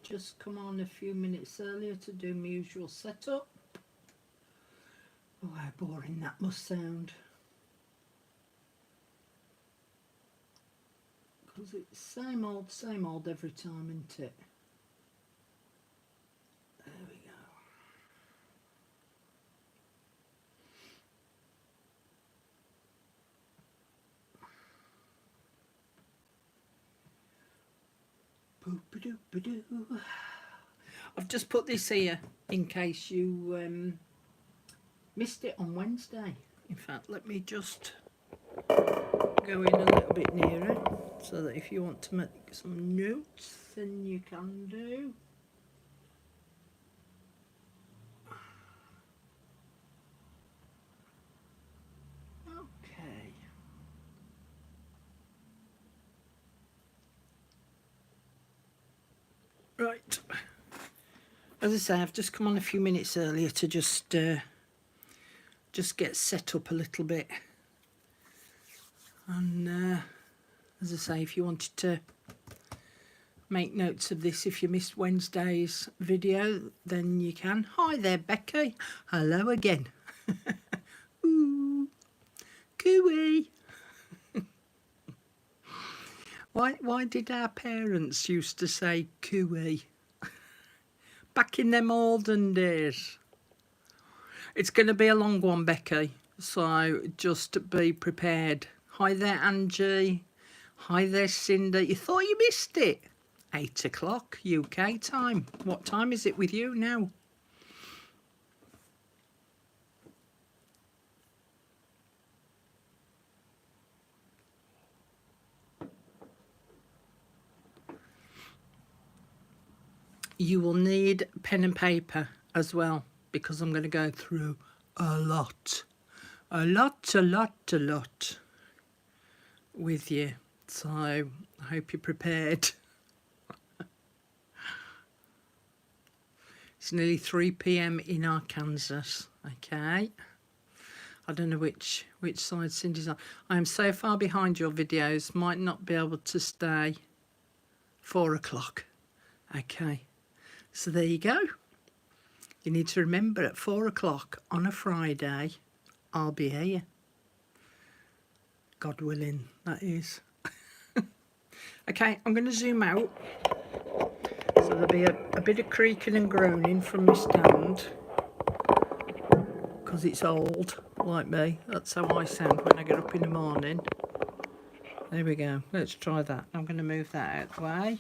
just come on a few minutes earlier to do my usual setup. Oh, how boring that must sound. Because it's same old every time, isn't it? There we go. Boop-a-doop-a-doo. I've just put this here in case you missed it on Wednesday. In fact, let me just go in a little bit nearer so that if you want to make some notes, then you can do. Okay. Right. As I say, I've just come on a few minutes earlier to just get set up a little bit. And as I say, if you wanted to make notes of this, if you missed Wednesday's video, then you can. Hi there, Becky. Hello again. Ooh, cooey. Why did our parents used to say cooey? Back in them olden days. It's going to be a long one, Becky, so just be prepared. Hi there, Angie. Hi there, Cindy. You thought you missed it? 8 o'clock UK time. What time is it with you now? You will need pen and paper as well, because I'm going to go through a lot with you. So I hope you're prepared. It's nearly 3 p.m. in Arkansas. Okay. I don't know which side Cindy's on. I am so far behind your videos, might not be able to stay 4 o'clock. Okay. So there you go. You need to remember at 4 o'clock on a Friday, I'll be here. God willing, that is. Okay, I'm going to zoom out. So there'll be a bit of creaking and groaning from my stand. Because it's old, like me. That's how I sound when I get up in the morning. There we go. Let's try that. I'm going to move that out of the way.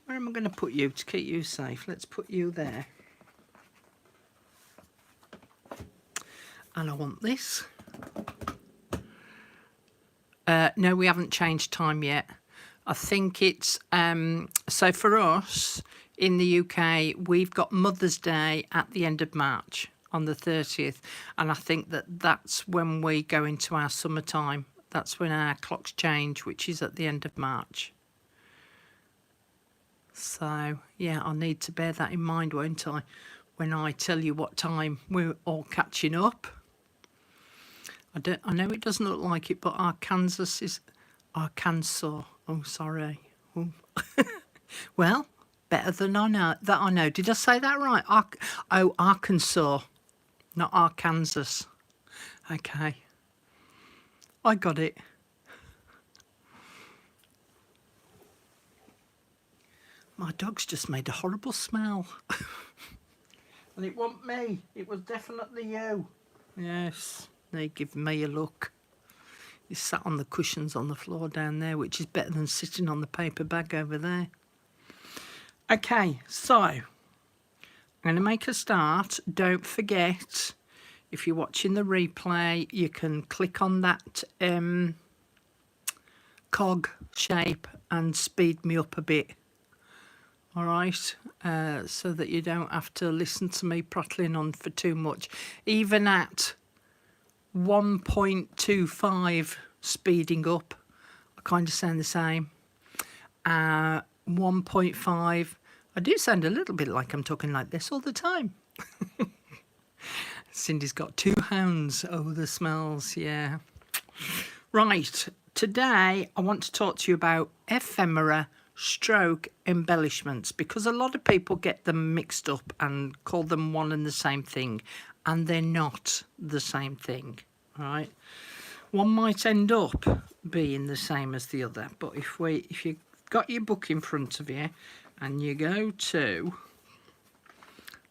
Where am I going to put you to keep you safe? Let's put you there. And I want this. No, we haven't changed time yet. I think it's... so for us, in the UK, we've got Mother's Day at the end of March, on the 30th. And I think that's when we go into our summertime. That's when our clocks change, which is at the end of March. So, yeah, I'll need to bear that in mind, won't I, when I tell you what time we're all catching up. I know it doesn't look like it, but Arkansas is... Arkansas. Oh, sorry. Oh. Well, better than I know. Did I say that right? Arkansas, not Arkansas. Okay. I got it. My dog's just made a horrible smell. And it wasn't me. It was definitely you. Yes, they give me a look. He's sat on the cushions on the floor down there, which is better than sitting on the paper bag over there. Okay, so I'm going to make a start. Don't forget, if you're watching the replay, you can click on that cog shape and speed me up a bit. All right, so that you don't have to listen to me prattling on for too much. Even at 1.25 speeding up, I kind of sound the same. 1.5, I do sound a little bit like I'm talking like this all the time. Cindy's got 2 hounds. Oh, the smells, yeah. Right, today I want to talk to you about ephemera stroke embellishments, because a lot of people get them mixed up and call them one and the same thing, and they're not the same thing, right? One might end up being the same as the other, but if you got your book in front of you and you go to,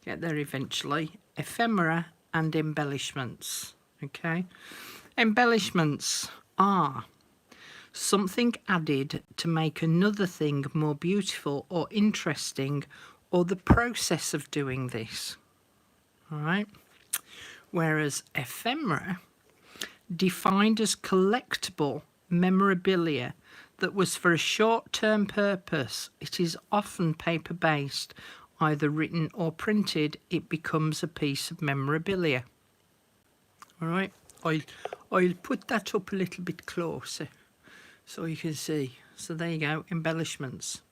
get there eventually, Ephemera and Embellishments, okay? Embellishments are something added to make another thing more beautiful or interesting, or the process of doing this, all right? Whereas ephemera, defined as collectible memorabilia that was for a short-term purpose, it is often paper-based, either written or printed, it becomes a piece of memorabilia. All right, I'll put that up a little bit closer so you can see. So there you go, embellishments.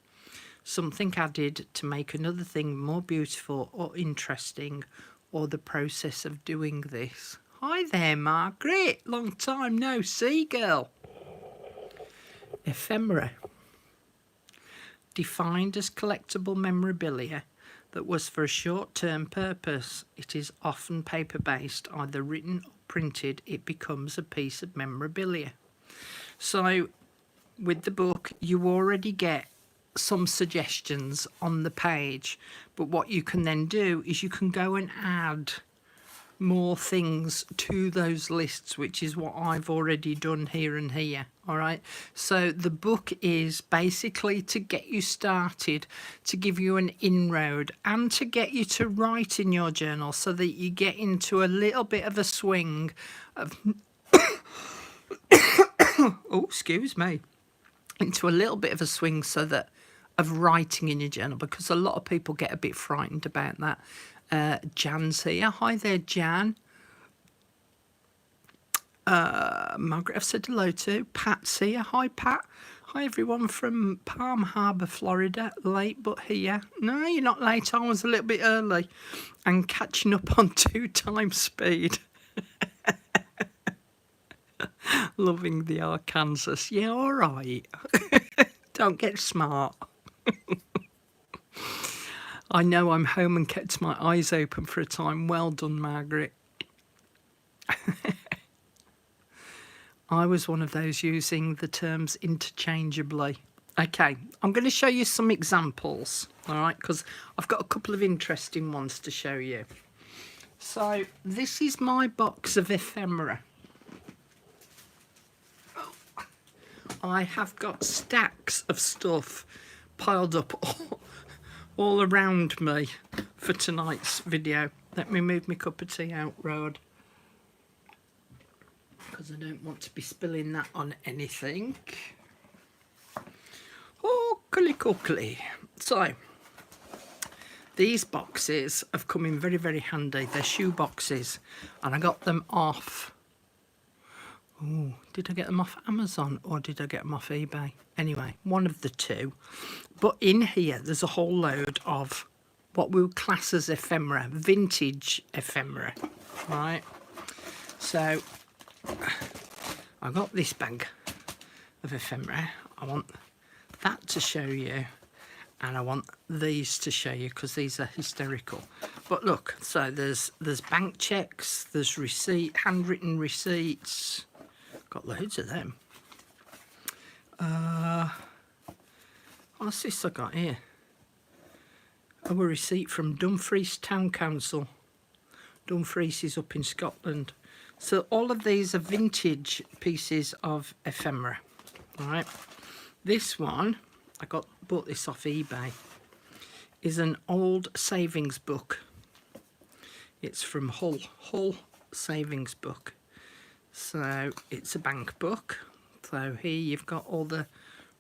Something added to make another thing more beautiful or interesting, or the process of doing this. Hi there, Margaret. Long time no see, girl. Ephemera. Defined as collectible memorabilia that was for a short-term purpose, it is often paper-based, either written or printed, it becomes a piece of memorabilia. So with the book, you already get some suggestions on the page, but what you can then do is you can go and add more things to those lists, which is what I've already done here and here. All right, so the book is basically to get you started, to give you an inroad, and to get you to write in your journal so that you get into a little bit of a swing of oh, excuse me, into a little bit of a swing so that of writing in your journal, because a lot of people get a bit frightened about that. Jan's here. Hi there, Jan. Margaret, I've said hello to. Pat's here. Hi, Pat. Hi, everyone from Palm Harbor, Florida. Late, but here. No, you're not late. I was a little bit early and catching up on 2 times speed. Loving the Arkansas. Yeah, all right. Don't get smart. I know I'm home and kept my eyes open for a time. Well done, Margaret. I was one of those using the terms interchangeably. Okay, I'm going to show you some examples, all right, because I've got a couple of interesting ones to show you. So this is my box of ephemera. I have got stacks of stuff piled up all around me for tonight's video. Let me move my cup of tea out, Rod, because I don't want to be spilling that on anything. Oh, cookie. So these boxes have come in very, very handy. They're shoe boxes, and I got them off. Oh, did I get them off Amazon or did I get them off eBay? Anyway, one of the two. But in here, there's a whole load of what we would class as ephemera, vintage ephemera, right? So I got this bag of ephemera. I want that to show you, and I want these to show you because these are hysterical. But look, so there's bank checks, there's handwritten receipts. Got loads of them. What's this I got here? Oh, a receipt from Dumfries Town Council. Dumfries is up in Scotland. So all of these are vintage pieces of ephemera. All right. This one, bought this off eBay, is an old savings book. It's from Hull savings book. So it's a bank book. So here you've got all the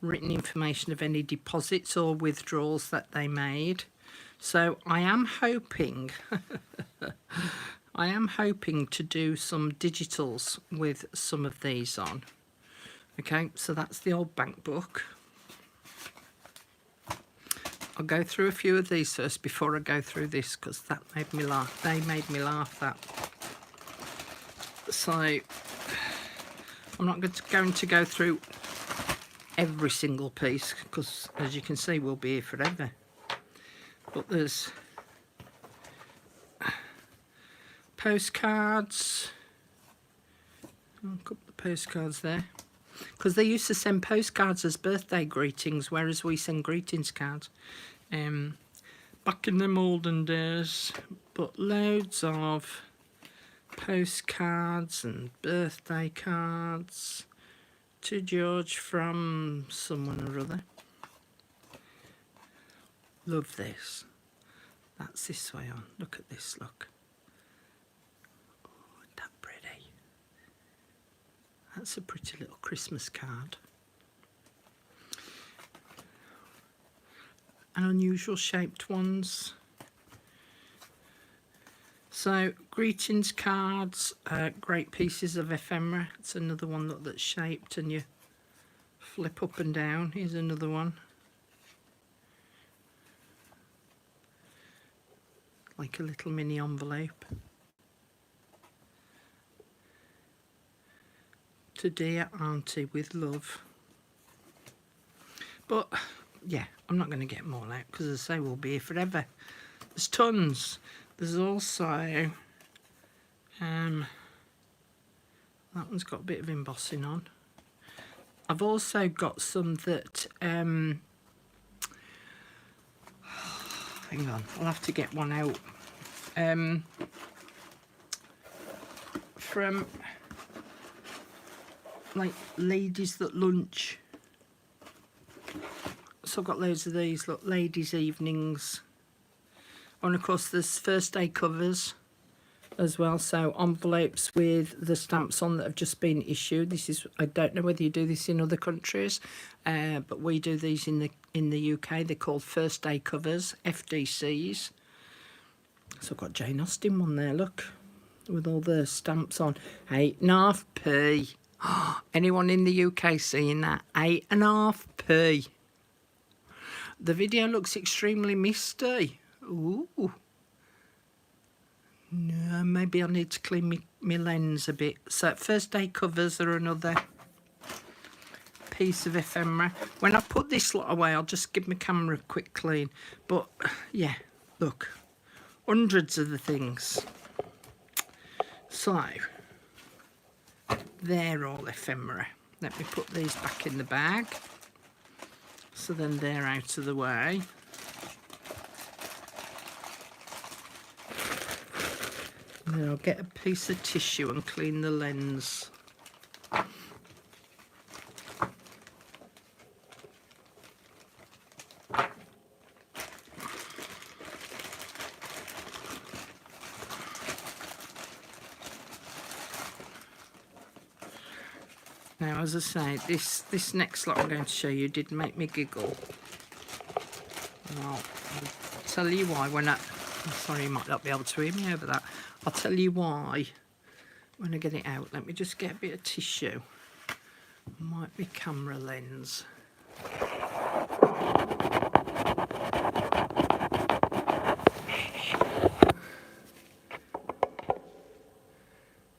written information of any deposits or withdrawals that they made. So I am hoping to do some digitals with some of these on. Okay, so that's the old bank book. I'll go through a few of these first before I go through this, because that made me laugh. They made me laugh, that. So I'm not going to go through every single piece, because as you can see, we'll be here forever. But there's postcards. I'll put the postcards there, because they used to send postcards as birthday greetings, whereas we send greetings cards back in the olden days. But loads of postcards and birthday cards to George from someone or other. Love this. That's this way on. Look at this, look. Oh, isn't that pretty? That's a pretty little Christmas card. And unusual shaped ones. So, greetings cards, great pieces of ephemera. It's another one that's shaped and you flip up and down. Here's another one. Like a little mini envelope. To dear Auntie with love. But, yeah, I'm not going to get them all out because, as I say, we'll be here forever. There's tons. There's also, that one's got a bit of embossing on. I've also got some that, hang on, I'll have to get one out. From, like, ladies that lunch. So I've got loads of these, look, ladies' evenings. And of course there's first day covers as well, so envelopes with the stamps on that have just been issued. This is, I don't know whether you do this in other countries, but we do these in the UK. They're called first day covers, FDCs. So I've got Jane Austen one there, look, with all the stamps on. 8.5p. Anyone in the UK seeing that? 8.5p. The video looks extremely misty. Ooh. No, maybe I need to clean my lens a bit. So first day covers are another piece of ephemera. When I put this lot away, I'll just give my camera a quick clean. But yeah, look, hundreds of the things. So they're all ephemera. Let me put these back in the bag. So then they're out of the way. And then I'll get a piece of tissue and clean the lens. Now, as I say, this next lot I'm going to show you did make me giggle. And I'll tell you why when I... I'm sorry, you might not be able to hear me over that. I'll tell you why when I get it out. Let me just get a bit of tissue. Might be camera lens.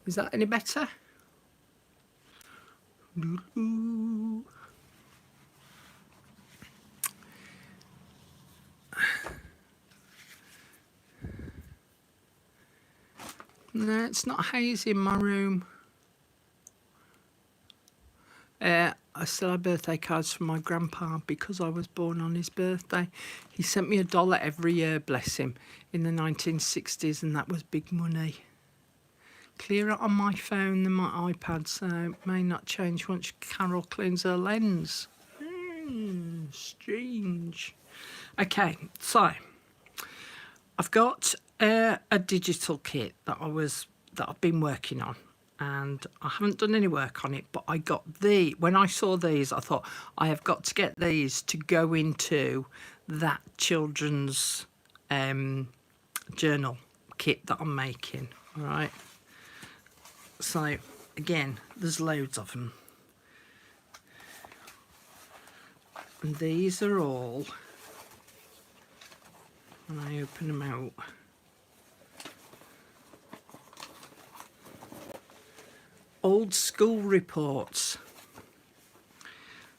Is that any better? No, it's not hazy in my room. I still have birthday cards from my grandpa because I was born on his birthday. He sent me $1 every year, bless him, in the 1960s, and that was big money. Clearer on my phone than my iPad, so it may not change once Carol cleans her lens. Strange. Okay, so I've got a digital kit that I've been working on, and I haven't done any work on it, but I got when I saw these, I thought I have got to get these to go into that children's journal kit that I'm making. All right. So again, there's loads of them, and these are all, when I open them out, old school reports.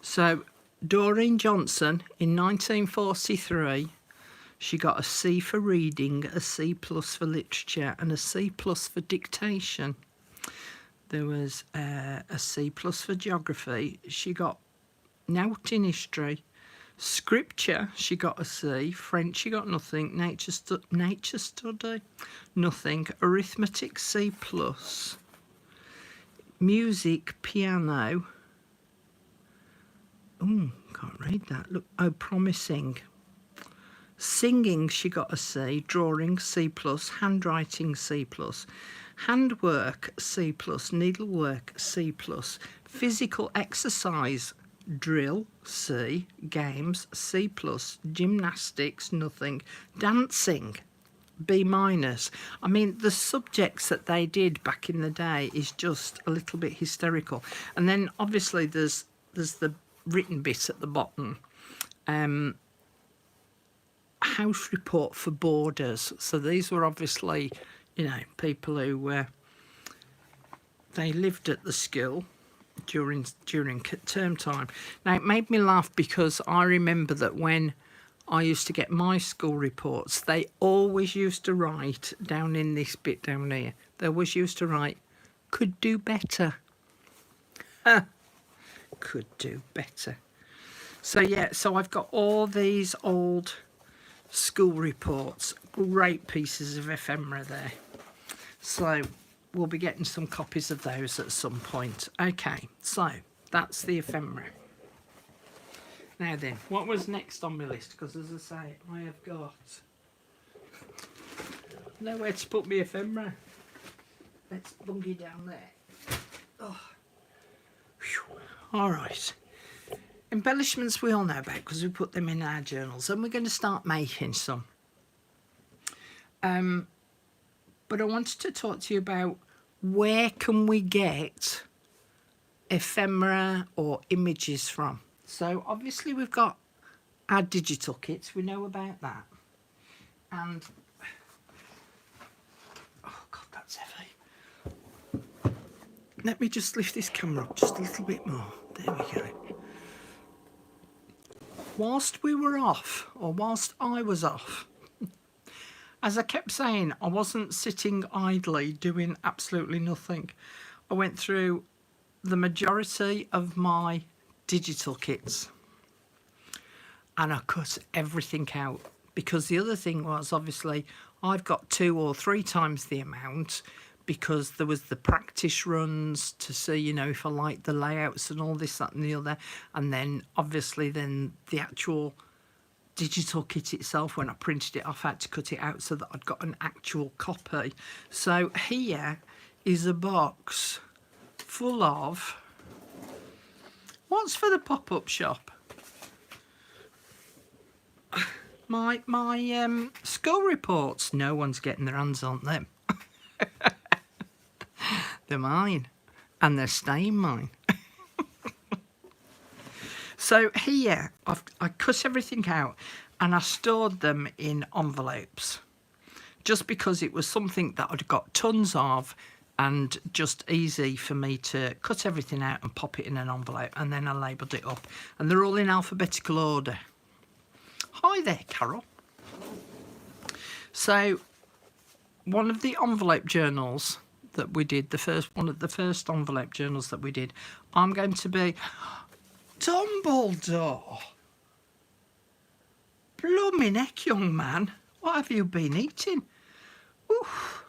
So Doreen Johnson in 1943, she got a C for reading, a C plus for literature, and a C plus for dictation. There was a C plus for geography. She got nought in history. Scripture, she got a C. French, she got nothing. Nature study, nothing. Arithmetic, C plus. Music, piano. Oh, can't read that. Look, oh, promising. Singing, she got a C. Drawing, C plus. Handwriting, C plus. Handwork, C plus. Needlework, C plus. Physical exercise, drill, C. Games, C plus. Gymnastics, nothing. Dancing, B minus. I mean, the subjects that they did back in the day is just a little bit hysterical. And then obviously there's the written bit at the bottom. House report for boarders. So these were obviously, you know, people who they lived at the school during term time. Now it made me laugh because I remember that when I used to get my school reports, they always used to write down in this bit down here. They always used to write, could do better. Could do better. So yeah, so I've got all these old school reports, great pieces of ephemera there. So we'll be getting some copies of those at some point. Okay, so that's the ephemera. Now then, what was next on my list? Because as I say, I have got nowhere to put my ephemera. Let's bungie down there. Oh. All right. Embellishments we all know about because we put them in our journals, and we're going to start making some. But I wanted to talk to you about where can we get ephemera or images from. So obviously we've got our digital kits, we know about that. And, oh God, that's heavy. Let me just lift this camera up just a little bit more. There we go. Whilst we were off, or whilst I was off, as I kept saying, I wasn't sitting idly doing absolutely nothing. I went through the majority of my digital kits and I cut everything out, because the other thing was, obviously I've got 2 or 3 times the amount, because there was the practice runs to see, you know, if I liked the layouts and all this, that and the other, and then obviously then the actual digital kit itself, when I printed it off, I had to cut it out so that I'd got an actual copy. So here is a box full of, what's for the pop-up shop? My school reports. No one's getting their hands on them. They're mine, and they're staying mine. So here, I cut everything out and I stored them in envelopes, just because it was something that I'd got tons of and just easy for me to cut everything out and pop it in an envelope, and then I labelled it up. And they're all in alphabetical order. Hi there, Carol. So one of the envelope journals that we did, one of the first envelope journals that we did, I'm going to be Dumbledore. Blooming heck, young man, what have you been eating? Oof.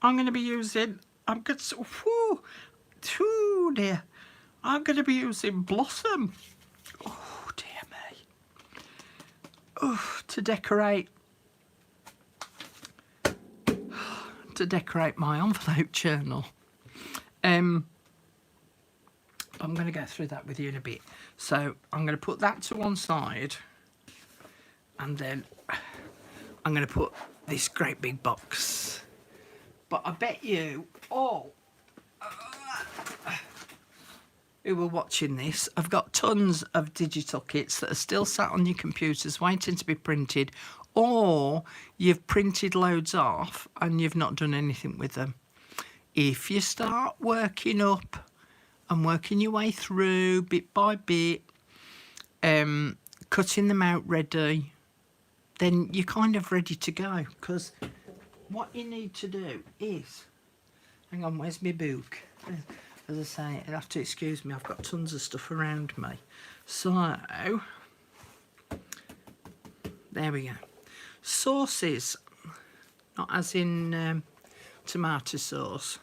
I'm going to be using, I'm going to be using Blossom. Oh dear me. Oh, to decorate my envelope journal. I'm going to go through that with you in a bit. So I'm going to put that to one side, and then I'm going to put this great big box. But I bet you all who were watching this, I've got tons of digital kits that are still sat on your computers waiting to be printed, or you've printed loads off and you've not done anything with them. If you start working up and working your way through bit by bit, cutting them out ready, then you're kind of ready to go. Because what you need to do is, hang on, where's my book? As I say, you'll have to excuse me, I've got tons of stuff around me. So, there we go. Sauces, not as in tomato sauce.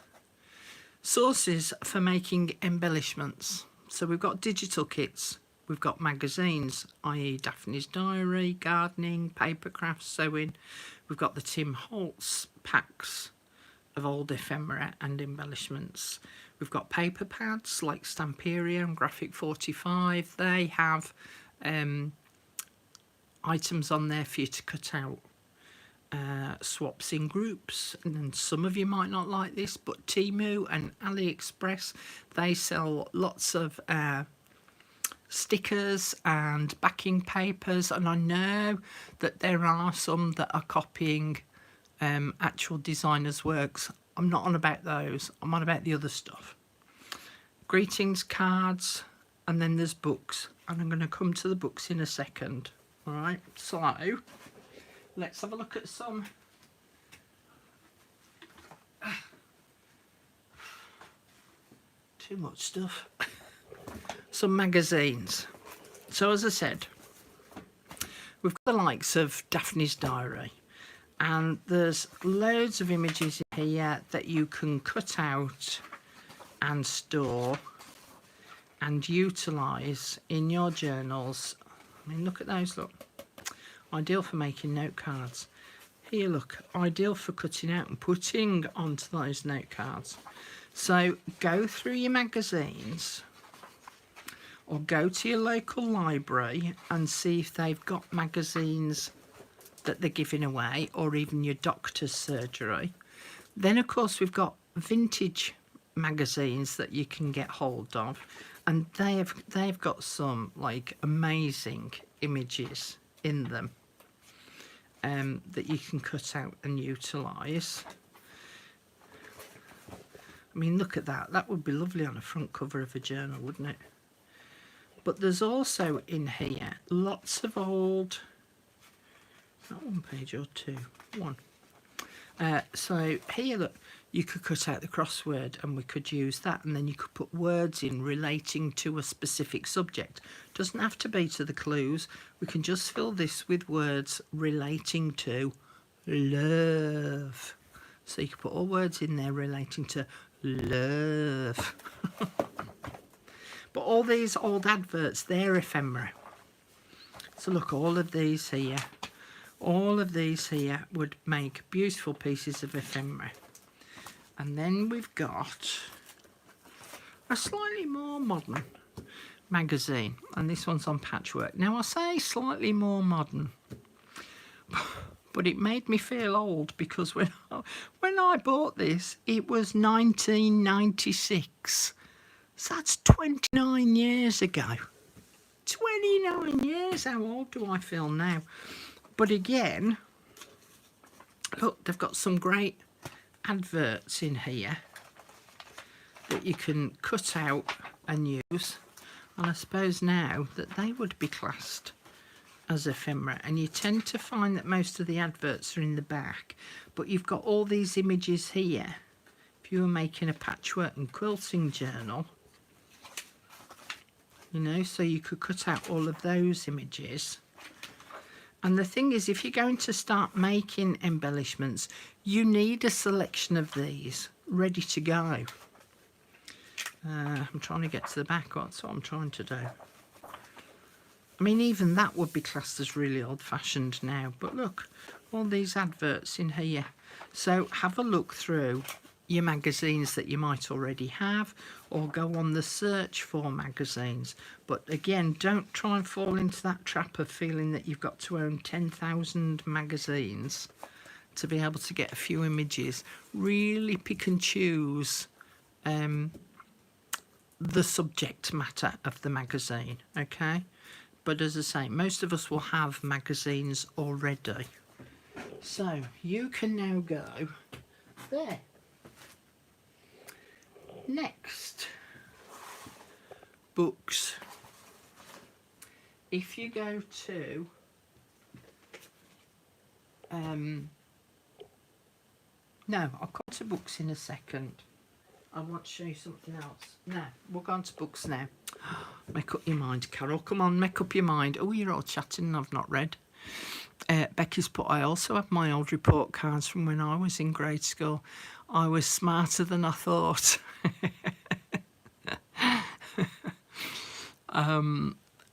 Sauces for making embellishments. So we've got digital kits, we've got magazines, i.e. Daphne's Diary, gardening, paper crafts, sewing. We've got the Tim Holtz packs of old ephemera and embellishments. We've got paper pads like Stamperia and Graphic 45. They have items on there for you to cut out swaps in groups, and some of you might not like this, but Temu and AliExpress, they sell lots of stickers and backing papers, and I know that there are some that are copying actual designers' works. I'm not on about those, I'm on about the other stuff. Greetings cards, and then there's books, and I'm going to come to the books in a second. Alright, so let's have a look at some too much stuff. Some magazines. So as I said, we've got the likes of Daphne's Diary, and there's loads of images in here that you can cut out and store and utilise in your journals. I mean, look at those, look. Ideal for making note cards. Here, look, ideal for cutting out and putting onto those note cards. So go through your magazines or go to your local library and see if they've got magazines that they're giving away, or even your doctor's surgery. Then, of course, we've got vintage magazines that you can get hold of, and they've got some like amazing images in them that you can cut out and utilise. I mean, look at that. That would be lovely on a front cover of a journal, wouldn't it? But there's also in here lots of old, not one page or two, one. So here, look, you could cut out the crossword and we could use that, and then you could put words in relating to a specific subject. Doesn't have to be to the clues. We can just fill this with words relating to love. So you can put all words in there relating to love. But all these old adverts, they're ephemera. So look, all of these here would make beautiful pieces of ephemera. And then we've got a slightly more modern magazine, and this one's on patchwork. Now I say slightly more modern, but it made me feel old, because when I bought this, it was 1996. So that's 29 years ago. 29 years, how old do I feel now? But again, look, they've got some great adverts in here that you can cut out and use. And I suppose now that they would be classed as ephemera. And you tend to find that most of the adverts are in the back. But you've got all these images here. If you were making a patchwork and quilting journal, you know, so you could cut out all of those images. And the thing is, if you're going to start making embellishments, you need a selection of these ready to go. I'm trying to get to the back, that's what I'm trying to do. I mean, even that would be classed as really old-fashioned now, but look, all these adverts in here. So have a look through your magazines that you might already have, or go on the search for magazines. But again, don't try and fall into that trap of feeling that you've got to own 10,000 magazines to be able to get a few images. Really pick and choose the subject matter of the magazine, okay? But as I say, most of us will have magazines already. So you can now go there. Next, books. if you go to no, I'll come to books in a second. I want to show you something else. No, we'll go on to books now. Make up your mind, Carol. Come on, make up your mind. Oh, you're all chatting and I've not read. Becky's put, I also have my old report cards from when I was in grade school. I was smarter than I thought.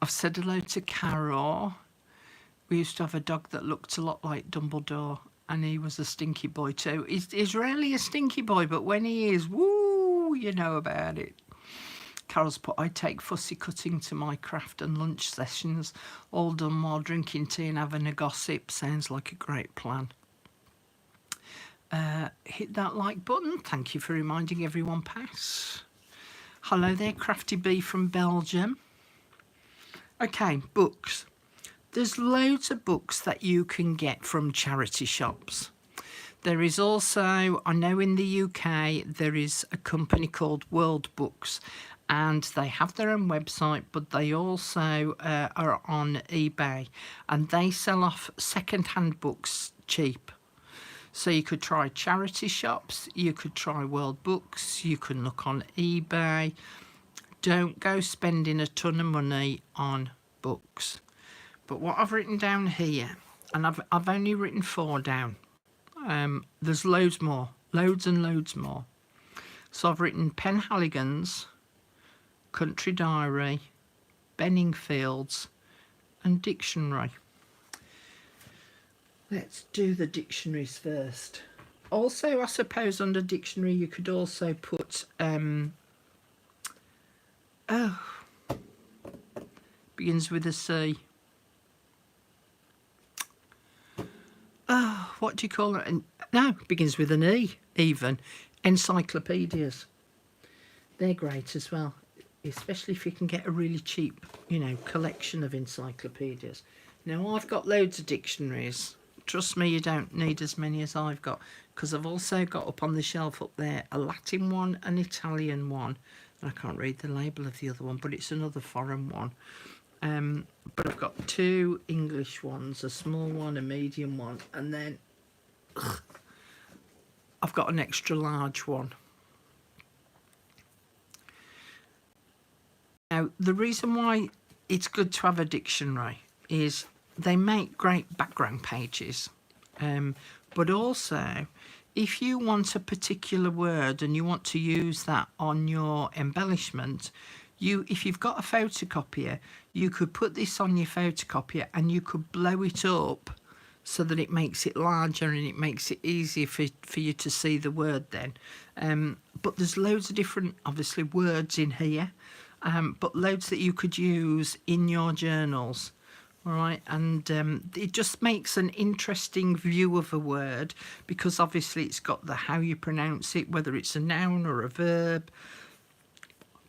I've said hello to Carol. We used to have a dog that looked a lot like Dumbledore, and he was a stinky boy too. He's rarely a stinky boy, but when he is, woo, you know about it. Carol's put, I take fussy cutting to my craft and lunch sessions, all done while drinking tea and having a gossip. Sounds like a great plan. Hit that like button. Thank you for reminding everyone, pass. Hello there, Crafty Bee from Belgium. Okay, books. There's loads of books that you can get from charity shops. There is also, I know in the UK, there is a company called World Books, and they have their own website, but they also are on eBay, and they sell off second-hand books cheap. So you could try charity shops, you could try World Books, you can look on eBay. Don't go spending a ton of money on books. But what I've written down here, and I've only written 4 down. There's loads more, loads and loads more. So I've written Penhaligon's, Country Diary, Benningfields, and Dictionary. Let's do the dictionaries first. Also, I suppose under dictionary you could also put begins with a C. Oh, what do you call it? No, begins with an E, even. Encyclopedias. They're great as well, especially if you can get a really cheap, collection of encyclopedias. Now, I've got loads of dictionaries. Trust me, you don't need as many as I've got, because I've also got up on the shelf up there a Latin one, an Italian one, and I can't read the label of the other one, but it's another foreign one. But I've got 2 English ones, a small one, a medium one, and then I've got an extra large one. Now, the reason why it's good to have a dictionary is they make great background pages, but also if you want a particular word and you want to use that on your embellishment, if you've got a photocopier, you could put this on your photocopier and you could blow it up so that it makes it larger and it makes it easier for you to see the word then. But there's loads of different, obviously, words in here, but loads that you could use in your journals. All right, and it just makes an interesting view of a word, because obviously it's got the how you pronounce it, whether it's a noun or a verb,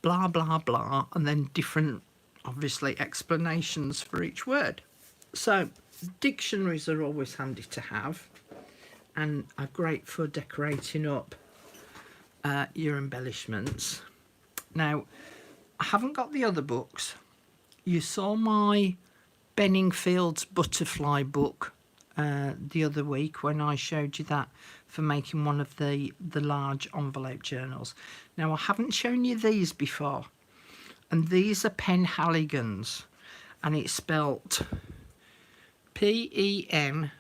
blah, blah, blah, and then different, obviously, explanations for each word. So dictionaries are always handy to have and are great for decorating up your embellishments. Now, I haven't got the other books. You saw my Benningfields butterfly book the other week when I showed you that for making one of the large envelope journals. Now, I haven't shown you these before, and these are Penhaligons, and it's spelt Penhaligon,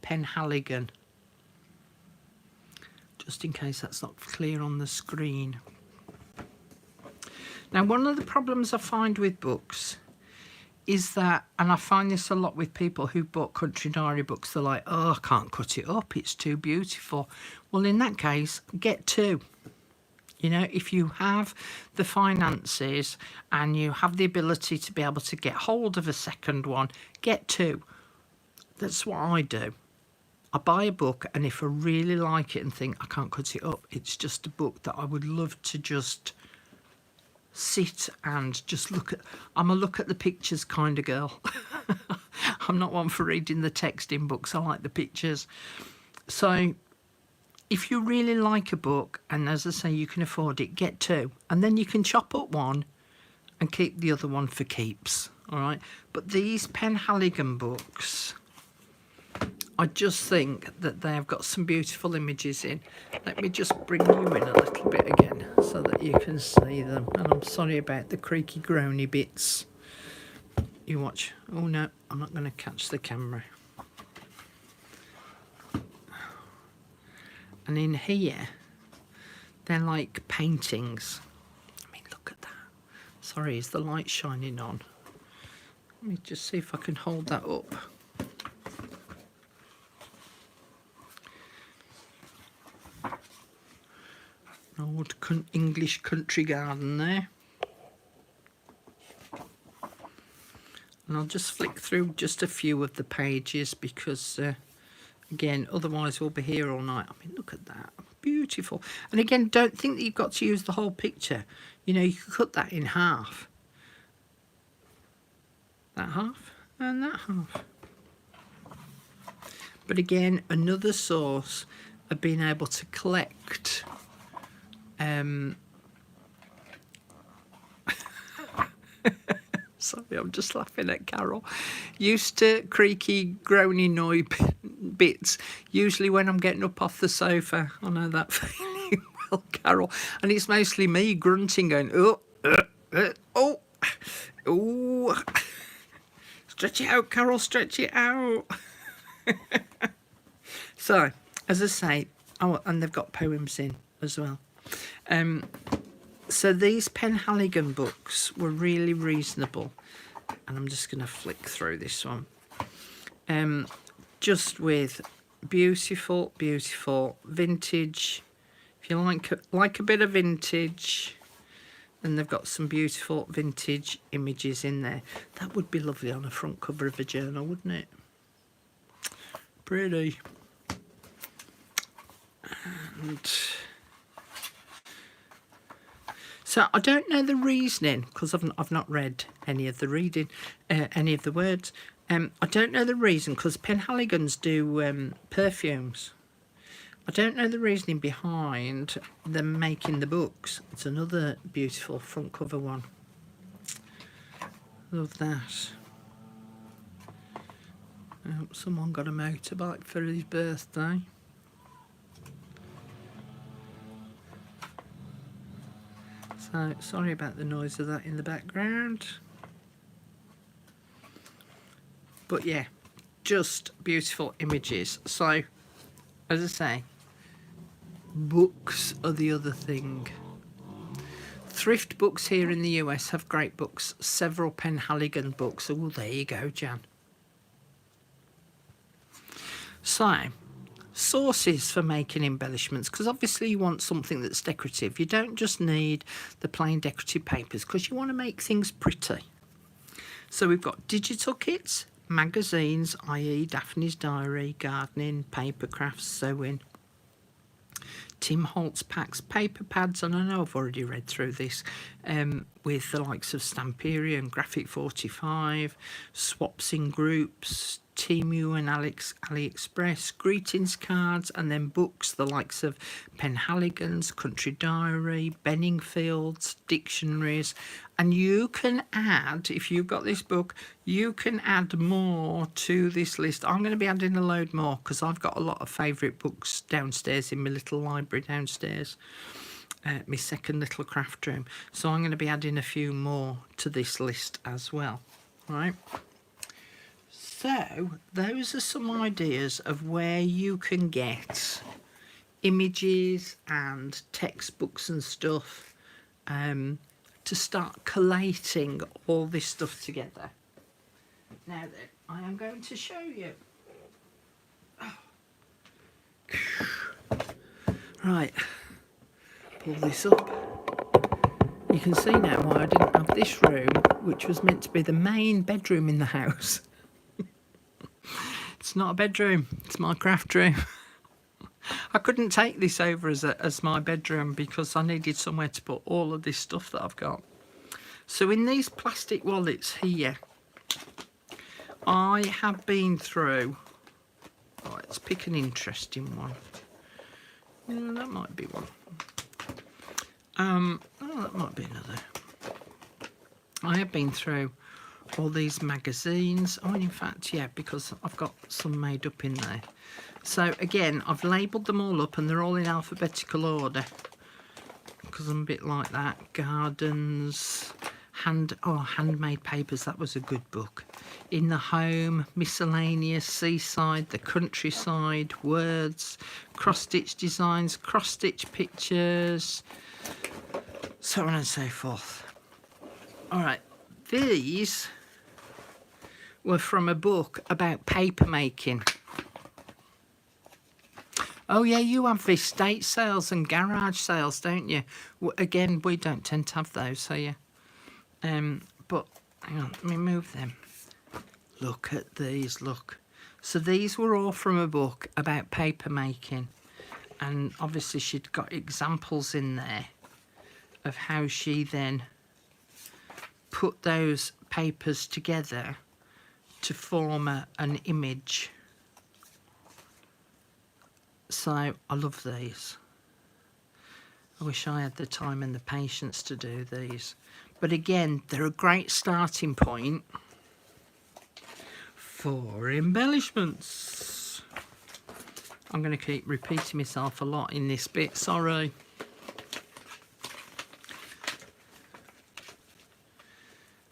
Penhaligon, just in case that's not clear on the screen. Now, one of the problems I find with books is that, and I find this a lot with people who bought Country Diary books, they're like, oh, I can't cut it up, it's too beautiful. Well, in that case, get 2. If you have the finances and you have the ability to be able to get hold of a second one, get 2. That's what I do. I buy a book, and if I really like it and think I can't cut it up, it's just a book that I would love to just sit and just look at. I'm a look at the pictures kind of girl. I'm not one for reading the text in books. I like the pictures. So if you really like a book, and as I say, you can afford it, get two. And then you can chop up one and keep the other one for keeps, all right? But these Penhaligon books, I just think that they have got some beautiful images in. Let me just bring you in a little bit again so that you can see them. And I'm sorry about the creaky, groany bits. You watch. Oh no, I'm not going to catch the camera. And in here, they're like paintings. I mean, look at that. Sorry, is the light shining on? Let me just see if I can hold that up. Old English country garden there. And I'll just flick through just a few of the pages because, again, otherwise we'll be here all night. I mean, look at that. Beautiful. And again, don't think that you've got to use the whole picture. You know, you could cut that in half. That half and that half. But again, another source of being able to collect sorry, I'm just laughing at Carol. Used to creaky, groany noise bits, usually when I'm getting up off the sofa. I know that feeling well, Carol. And it's mostly me grunting, going, oh, stretch it out, Carol, stretch it out. So, as I say, oh, and they've got poems in as well. So these Penhaligon books were really reasonable, and I'm just going to flick through this one. Just with beautiful, beautiful vintage. If you like a bit of vintage, and they've got some beautiful vintage images in there. That would be lovely on a front cover of a journal, wouldn't it? Pretty. And so I don't know the reasoning because I've not read any of the reading, any of the words. I don't know the reason because Penhaligons do perfumes. I don't know the reasoning behind them making the books. It's another beautiful front cover one. Love that. Oh, someone got a motorbike for his birthday. So, sorry about the noise of that in the background. But yeah, just beautiful images. So, as I say, books are the other thing. Thrift books here in the US have great books. Several Penhaligon books. Oh, there you go, Jan. So, sources for making embellishments, because obviously you want something that's decorative. You don't just need the plain decorative papers because you want to make things pretty. So we've got digital kits, magazines, i.e. Daphne's Diary, gardening, paper crafts, sewing, Tim Holtz packs, paper pads, and I know I've already read through this, with the likes of Stamperia and Graphic 45, swaps in groups, Temu and AliExpress, greetings cards, and then books, the likes of Penhaligons, Country Diary, Benningfields, dictionaries. And you can add, if you've got this book, you can add more to this list. I'm going to be adding a load more because I've got a lot of favourite books downstairs in my little library downstairs, my second little craft room. So I'm going to be adding a few more to this list as well. All right. So those are some ideas of where you can get images and textbooks and stuff to start collating all this stuff together. Now then, I am going to show you. Right, pull this up. You can see now why I didn't have this room, which was meant to be the main bedroom in the house. It's not a bedroom, it's my craft room. I couldn't take this over as my bedroom because I needed somewhere to put all of this stuff that I've got. So in these plastic wallets here, I have been through, let's pick an interesting one. Yeah, that might be one. Oh, that might be another. I have been through all these magazines. Oh, in fact, yeah, because I've got some made up in there. So again, I've labelled them all up and they're all in alphabetical order because I'm a bit like that. Gardens, handmade papers, that was a good book. In the Home, Miscellaneous, Seaside, The Countryside, Words, cross-stitch designs, cross-stitch pictures, so on and so forth. All right, these were from a book about paper making. Oh yeah, you have estate sales and garage sales, don't you? Again, we don't tend to have those, so yeah. But hang on, let me move them. Look at these, look. So these were all from a book about paper making. And obviously she'd got examples in there of how she then put those papers together to form an image. So I love these. I wish I had the time and the patience to do these. But again, they're a great starting point for embellishments. I'm going to keep repeating myself a lot in this bit, sorry.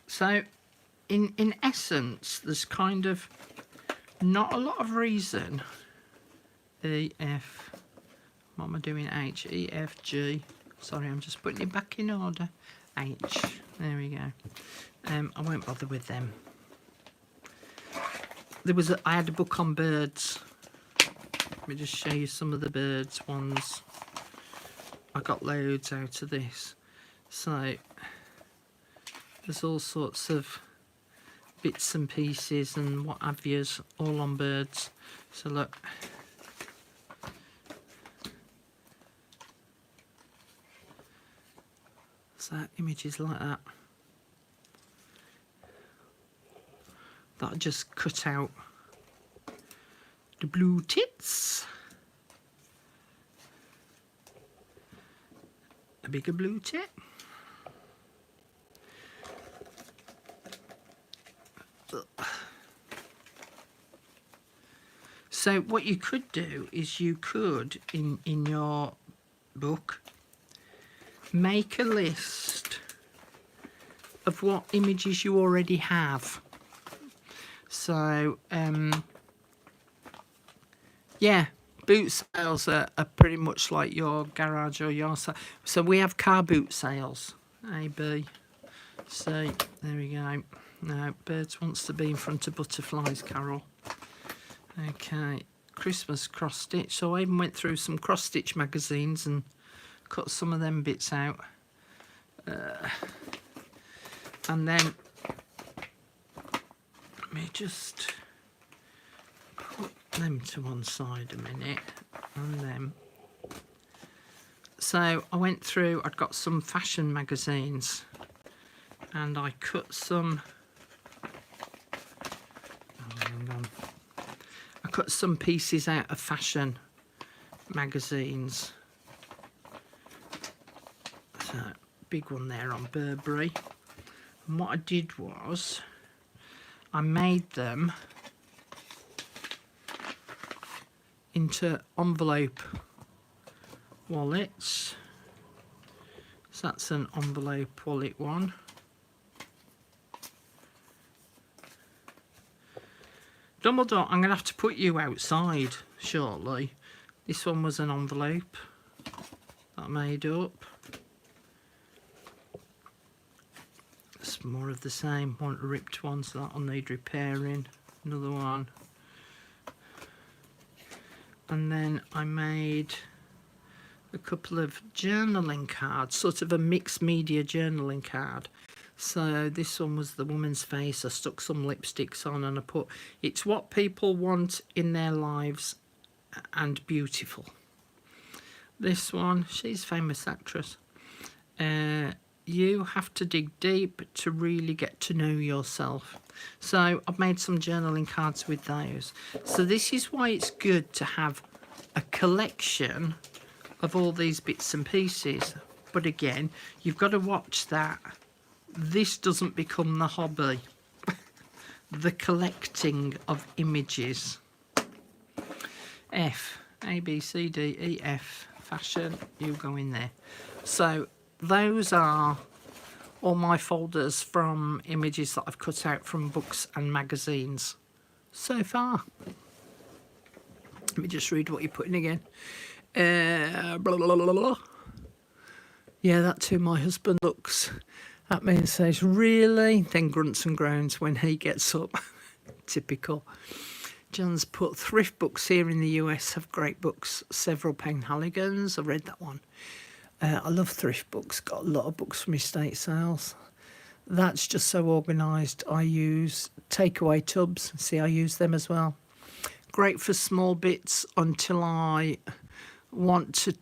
So, in essence, there's kind of not a lot of reason. E, F, what am I doing? H, E, F, G. Sorry, I'm just putting it back in order. H, there we go. I won't bother with them. I had a book on birds. Let me just show you some of the birds ones. I got loads out of this. So there's all sorts of bits and pieces and what have yous, all on birds. So look. So images like that. That I just cut out the blue tits. A bigger blue tit. So what you could do is you could, in your book, make a list of what images you already have. So, yeah, boot sales are pretty much like your garage or your sale. So we have car boot sales. A, B, C. There we go. No, birds wants to be in front of butterflies, Carol. Okay, Christmas cross stitch. So I even went through some cross stitch magazines and cut some of them bits out. And then let me just put them to one side a minute, and then so I went through, I'd got some fashion magazines and I cut some, hang on, I cut some pieces out of fashion magazines. So big one there on Burberry, and what I did was I made them into envelope wallets. So that's an envelope wallet one. Dumbledore, I'm going to have to put you outside shortly. This one was an envelope that I made up. It's more of the same. One ripped one, so that'll need repairing. Another one. And then I made a couple of journaling cards, sort of a mixed media journaling card. So this one was the woman's face. I stuck some lipsticks on and I put, it's what people want in their lives and beautiful. This one, she's a famous actress. You have to dig deep to really get to know yourself. So I've made some journaling cards with those. So this is why it's good to have a collection of all these bits and pieces. But again, you've got to watch that this doesn't become the hobby, the collecting of images. F, A, B, C, D, E, F, fashion, you go in there. So those are all my folders from images that I've cut out from books and magazines so far. Let me just read what you're putting again. Blah, blah, blah, blah, blah. Yeah, that too, my husband looks at me and says, really? Then grunts and groans when he gets up. Typical. John's put thrift books here in the US have great books. Several Penhaligons. I read that one. I love thrift books. Got a lot of books from estate sales. That's just so organised. I use takeaway tubs. See, I use them as well. Great for small bits until I want to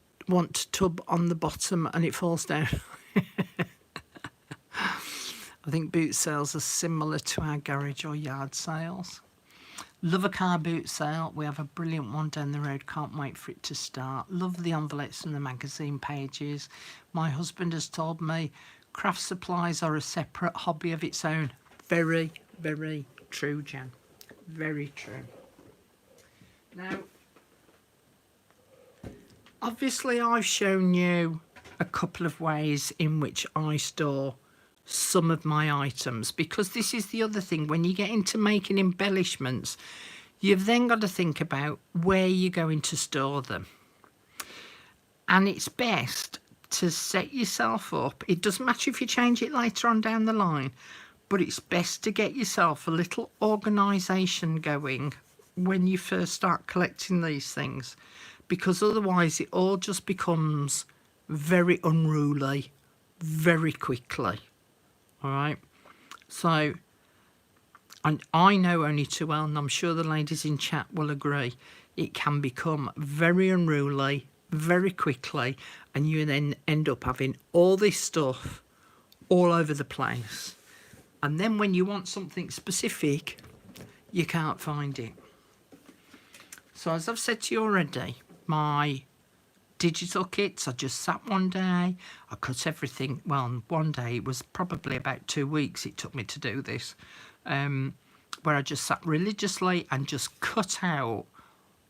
tub on the bottom and it falls down. I think boot sales are similar to our garage or yard sales. Love a car boot sale. We have a brilliant one down the road. Can't wait for it to start. Love the envelopes and the magazine pages. My husband has told me craft supplies are a separate hobby of its own. Very, very true, Jan. Very true. Now, obviously I've shown you a couple of ways in which I store some of my items, because this is the other thing. When you get into making embellishments, you've then got to think about where you're going to store them. And it's best to set yourself up. It doesn't matter if you change it later on down the line, but it's best to get yourself a little organisation going when you first start collecting these things, because otherwise it all just becomes very unruly very quickly. All right, so and I know only too well, and I'm sure the ladies in chat will agree, it can become very unruly very quickly, and you then end up having all this stuff all over the place, and then when you want something specific you can't find it. So as I've said to you already, my digital kits, I just sat one day, I cut everything, well, one day, it was probably about 2 weeks it took me to do this, where I just sat religiously and just cut out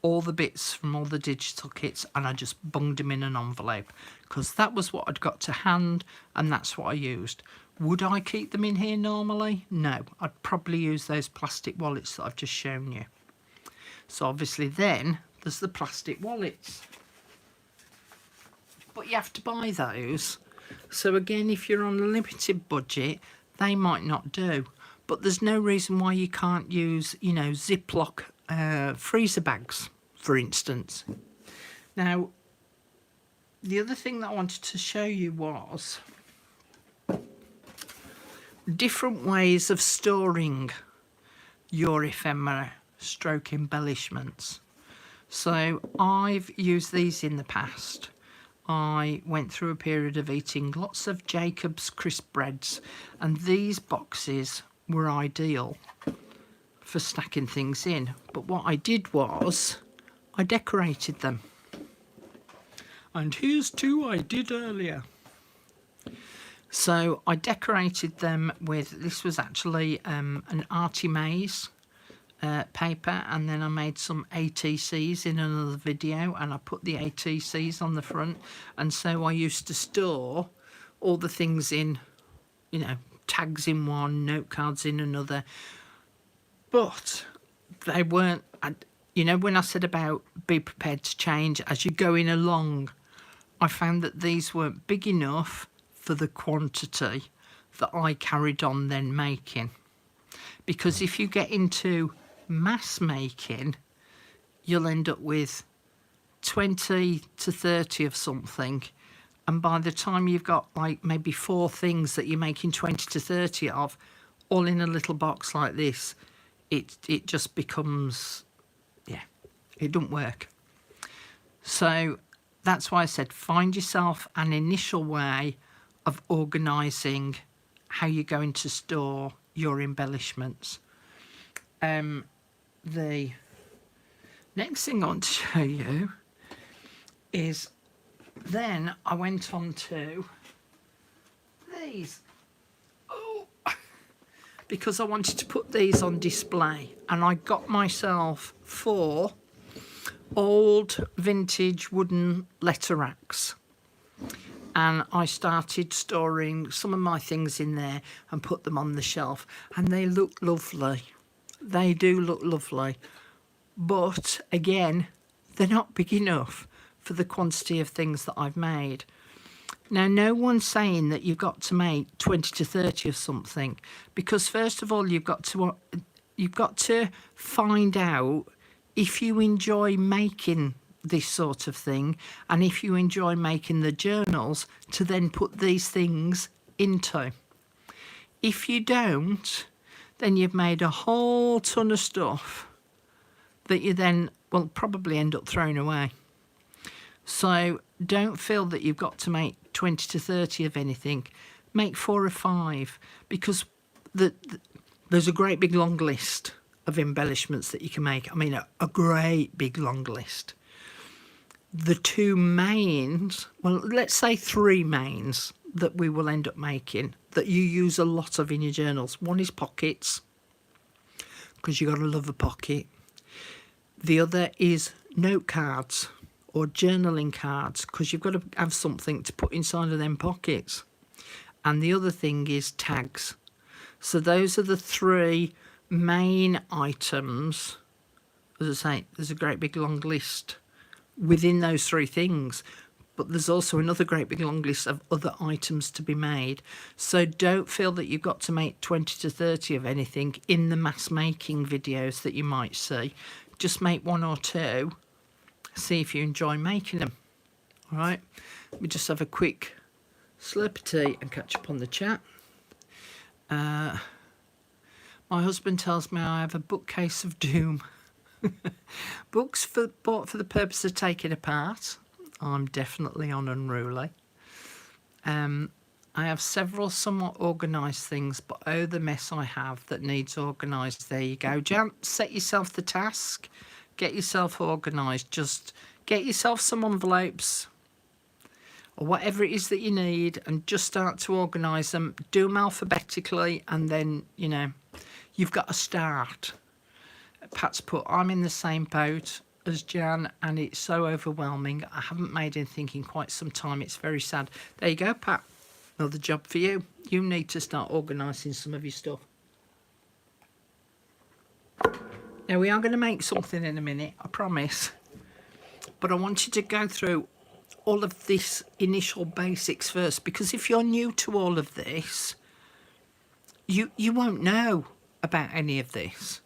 all the bits from all the digital kits and I just bunged them in an envelope, because that was what I'd got to hand and that's what I used. Would I keep them in here normally? No, I'd probably use those plastic wallets that I've just shown you. So obviously then there's the plastic wallets, but you have to buy those. So again, if you're on a limited budget, they might not do, but there's no reason why you can't use, you know, Ziploc freezer bags, for instance. Now, the other thing that I wanted to show you was different ways of storing your ephemera stroke embellishments. So I've used these in the past. I went through a period of eating lots of Jacob's crisp breads, and these boxes were ideal for stacking things in. But what I did was I decorated them, and here's two I did earlier. So I decorated them with, this was actually an Artie Maze paper, and then I made some ATCs in another video and I put the ATCs on the front, and so I used to store all the things in, you know, tags in one, note cards in another, but they weren't, you know, when I said about be prepared to change as you're going along, I found that these weren't big enough for the quantity that I carried on then making, because if you get into mass making, you'll end up with 20 to 30 of something, and by the time you've got like maybe 4 things that you're making 20 to 30 of, all in a little box like this, it just becomes, yeah, it don't work. So that's why I said find yourself an initial way of organising how you're going to store your embellishments. The next thing I want to show you is Then I went on to these. Oh, because I wanted to put these on display, and I got myself 4 old vintage wooden letter racks, and I started storing some of my things in there and put them on the shelf, and they look lovely. They do look lovely, but again, they're not big enough for the quantity of things that I've made. Now, no one's saying that you've got to make 20 to 30 of something, because first of all, you've got to find out if you enjoy making this sort of thing, and if you enjoy making the journals to then put these things into. If you don't, then you've made a whole ton of stuff that you then will probably end up throwing away. So don't feel that you've got to make 20 to 30 of anything. Make 4 or 5, because there's a great big long list of embellishments that you can make. I mean, a great big long list. The 2 mains, well, let's say 3 mains that we will end up making that you use a lot of in your journals. One is pockets, because you've got to love a pocket. The other is note cards or journaling cards, because you've got to have something to put inside of them pockets. And the other thing is tags. So those are the 3 main items. As I say, there's a great big long list within those 3 things, but there's also another great big long list of other items to be made. So don't feel that you've got to make 20 to 30 of anything in the mass making videos that you might see. Just make 1 or 2, see if you enjoy making them. All right, we just have a quick slurp of tea and catch up on the chat. My husband tells me I have a bookcase of doom. Books bought for the purpose of taking apart. I'm definitely on unruly. I have several somewhat organised things, but oh, the mess I have that needs organised. There you go, Jan. Set yourself the task. Get yourself organised. Just get yourself some envelopes or whatever it is that you need, and just start to organise them. Do them alphabetically, and then, you know, you've got a start. Pat's put, I'm in the same boat as Jan, and it's so overwhelming. I haven't made anything in quite some time. It's very sad. There you go, Pat. Another job for you. You need to start organising some of your stuff. Now, we are going to make something in a minute, I promise. But I want you to go through all of this initial basics first, because if you're new to all of this, you won't know about any of this.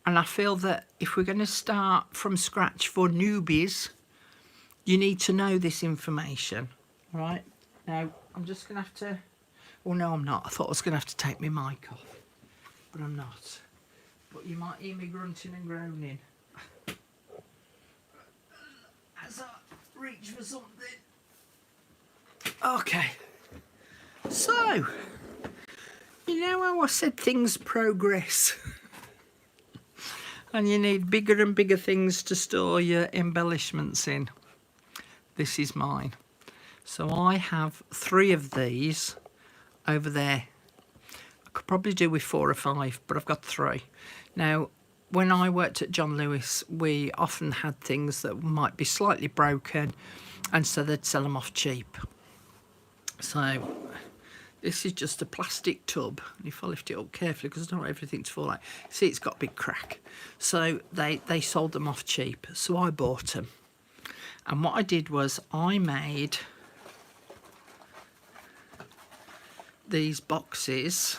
And I feel that if we're going to start from scratch for newbies, you need to know this information. All right? Now, I'm just going to have to... Well, no, I'm not. I thought I was going to have to take my mic off, but I'm not. But you might hear me grunting and groaning as I reach for something. Okay. So, you know how I said things progress? And you need bigger and bigger things to store your embellishments in. This is mine. So I have 3 of these over there. I could probably do with 4 or 5, but I've got 3. Now, when I worked at John Lewis, we often had things that might be slightly broken, and so they'd sell them off cheap. So this is just a plastic tub. If I lift it up carefully, because I don't want everything to fall out. See, it's got a big crack. So they sold them off cheap. So I bought them. And what I did was I made these boxes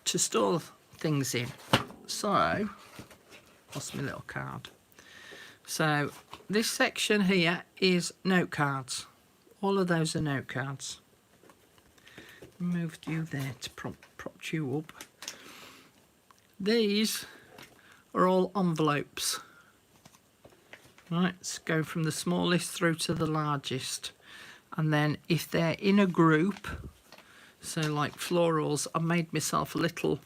to store things in. So, lost my little card. So this section here is note cards. All of those are note cards. Moved you there to prop you up. These are all envelopes. Right, let's go from the smallest through to the largest. And then if they're in a group, so like florals, I made myself a little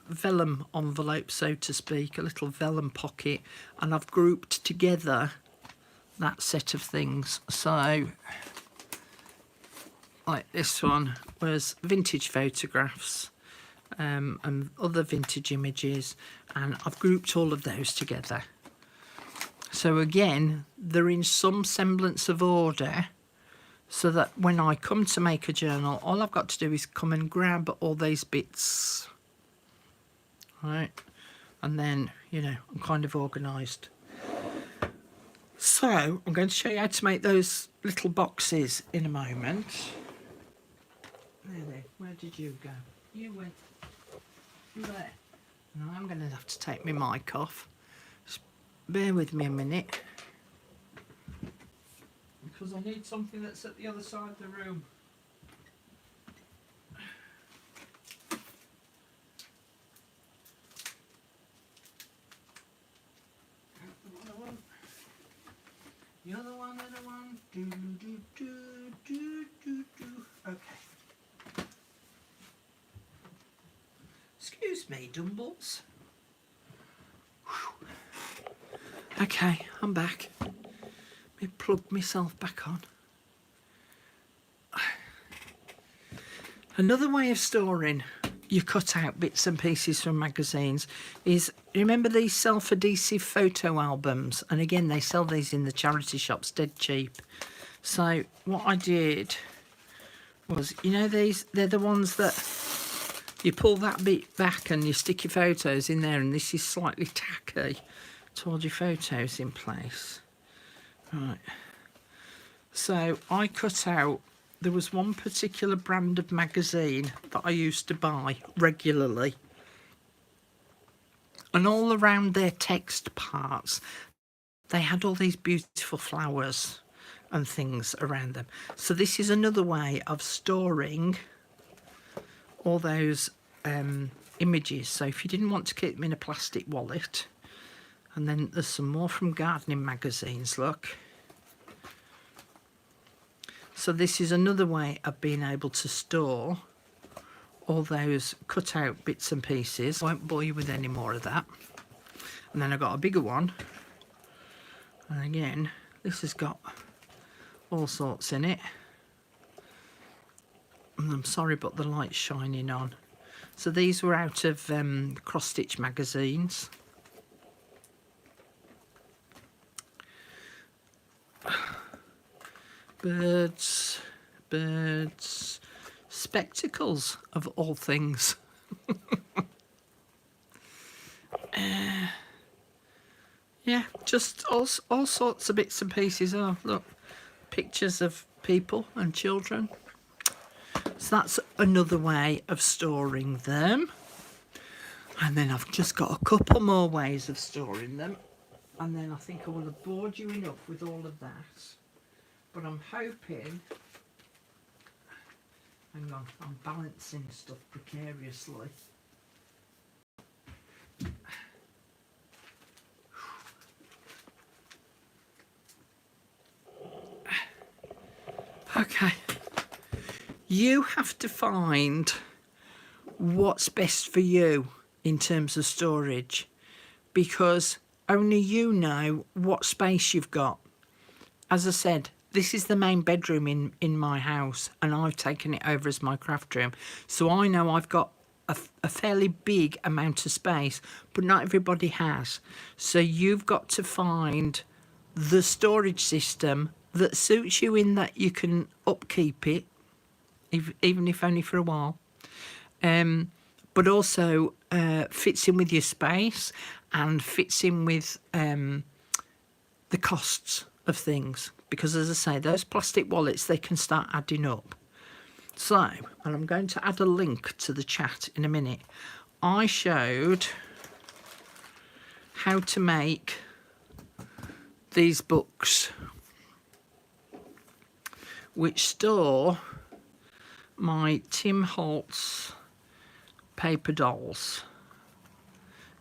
vellum envelope, so to speak, a little vellum pocket, and I've grouped together that set of things. So like this one was vintage photographs and other vintage images, and I've grouped all of those together. So again, they're in some semblance of order, so that when I come to make a journal, all I've got to do is come and grab all these bits, right? And then, you know, I'm kind of organised. So I'm going to show you how to make those little boxes in a moment. There, where did you go? You went there. Now I'm going to have to take my mic off. Just bear with me a minute, because I need something that's at the other side of the room. The other one, do do do do do do. Okay. Excuse me, Dumbles. Whew. Okay, I'm back. Let me plug myself back on. Another way of storing your cut out bits and pieces from magazines is, remember these self-adhesive photo albums? And again, they sell these in the charity shops dead cheap. So what I did was, you know, they're the ones that you pull that bit back and you stick your photos in there, and this is slightly tacky to hold your photos in place. Right. So I cut out, there was one particular brand of magazine that I used to buy regularly, and all around their text parts they had all these beautiful flowers and things around them. So this is another way of storing all those images. So if you didn't want to keep them in a plastic wallet, and then there's some more from gardening magazines, look. So this is another way of being able to store all those cut out bits and pieces. I won't bore you with any more of that. And then I got a bigger one, and again this has got all sorts in it, and I'm sorry but the light's shining on. So these were out of cross stitch magazines. Birds, spectacles of all things. Yeah, just all sorts of bits and pieces. Oh, look, pictures of people and children. So that's another way of storing them. And then I've just got a couple more ways of storing them. And then I think I will have bored you enough with all of that. But I'm hoping, hang on, I'm balancing stuff precariously. Okay, you have to find what's best for you in terms of storage, because only you know what space you've got. As I said, this is the main bedroom in my house, and I've taken it over as my craft room. So I know I've got a fairly big amount of space, but not everybody has. So you've got to find the storage system that suits you, in that you can upkeep it, even if only for a while. But also fits in with your space and fits in with the costs of things. Because as I say, those plastic wallets, they can start adding up. So, and I'm going to add a link to the chat in a minute. I showed how to make these books which store my Tim Holtz paper dolls.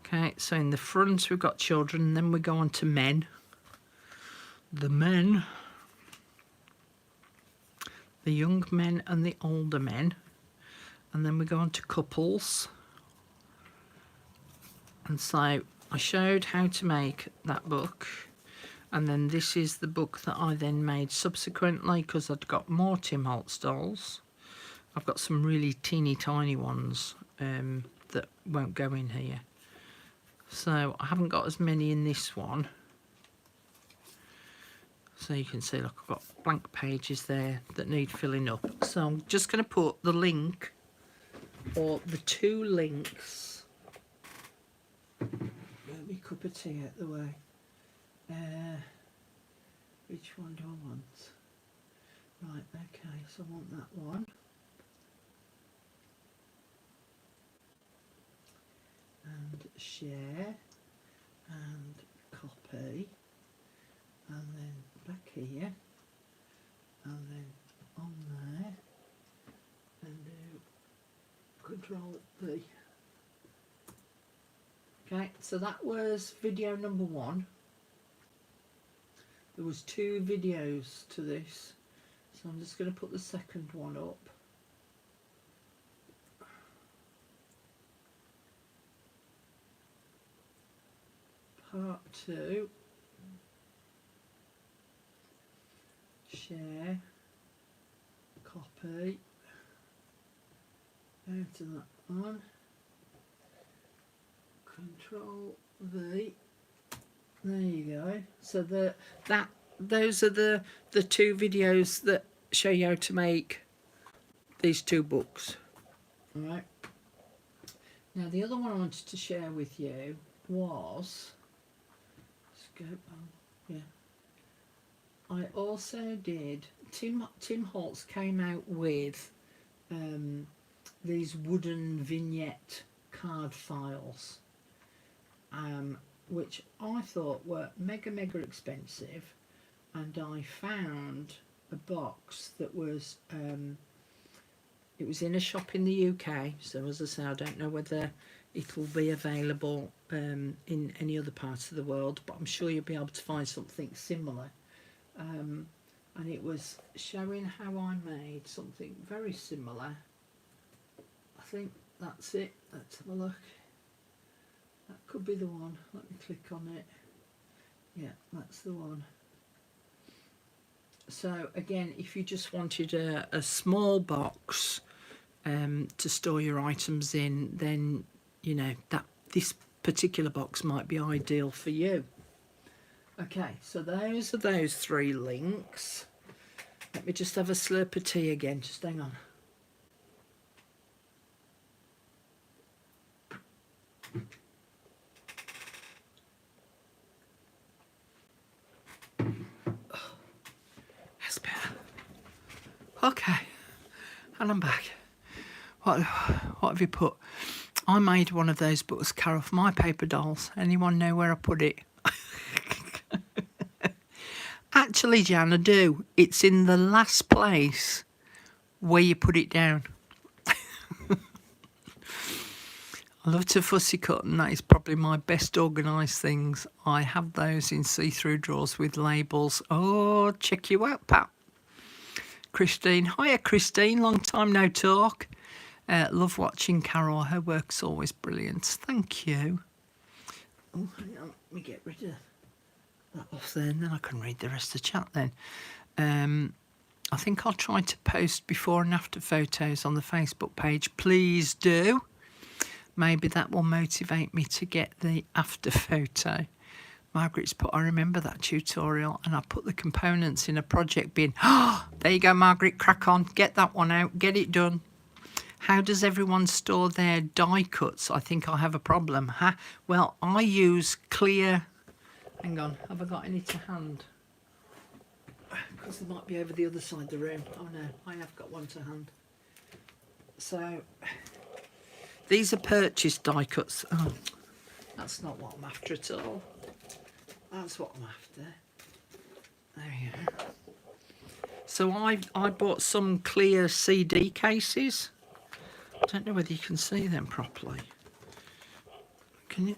Okay, so in the front we've got children, and then we go on to men. The men, the young men and the older men, and then we go on to couples. And so I showed how to make that book, And then this is the book that I then made subsequently, because I'd got more Tim Holtz dolls. I've got some really teeny tiny ones that won't go in here. So I haven't got as many in this one. So you can see, look, I've got blank pages there that need filling up. So I'm just going to put the link, or the 2 links. Let me cup of tea out the way. Which one do I want? Right, okay, so I want that one. And share, and copy, and then back here, and then on there, and do Control V. Okay, so that was video number 1. There was 2 videos to this, so I'm just going to put the second one up. Part 2, share, copy, out to that one, Control V. There you go. So those are the 2 videos that show you how to make these 2 books. All right. Now the other one I wanted to share with you was, let's go. Yeah. I also did. Tim Holtz came out with these wooden vignette card files, which I thought were mega expensive, and I found a box that was it was in a shop in the UK, so as I say, I don't know whether it will be available in any other parts of the world, but I'm sure you'll be able to find something similar, and it was showing how I made something very similar. I think that's it. Let's have a look. That could be the one. Let me click on it. Yeah, that's the one. So again, if you just wanted a small box to store your items in, then you know that this particular box might be ideal for you. Okay, so those are those 3 links. Let me just have a slurp of tea again. Just hang on. Okay, and I'm back. What have you put? I made one of those books, Carol, for my paper dolls. Anyone know where I put it? Actually, Jan, I do. It's in the last place where you put it down. I love to fussy cut, and that is probably my best organised things. I have those in see-through drawers with labels. Oh, check you out, Pat. Christine. Hiya, Christine. Long time no talk. Love watching Carol. Her work's always brilliant. Thank you. Oh, hang on. Let me get rid of that off there, and then I can read the rest of the chat then. I think I'll try to post before and after photos on the Facebook page. Please do. Maybe that will motivate me to get the after photo. Margaret's put, I remember that tutorial, and I put the components in a project bin. Oh, there you go, Margaret, crack on. Get that one out. Get it done. How does everyone store their die cuts? I think I have a problem. Huh? Well, I use clear... Hang on, have I got any to hand? Because they might be over the other side of the room. Oh no, I have got one to hand. So, these are purchased die cuts. Oh, that's not what I'm after at all. That's what I'm after. There you go. So I bought some clear CD cases. I don't know whether you can see them properly. Can you?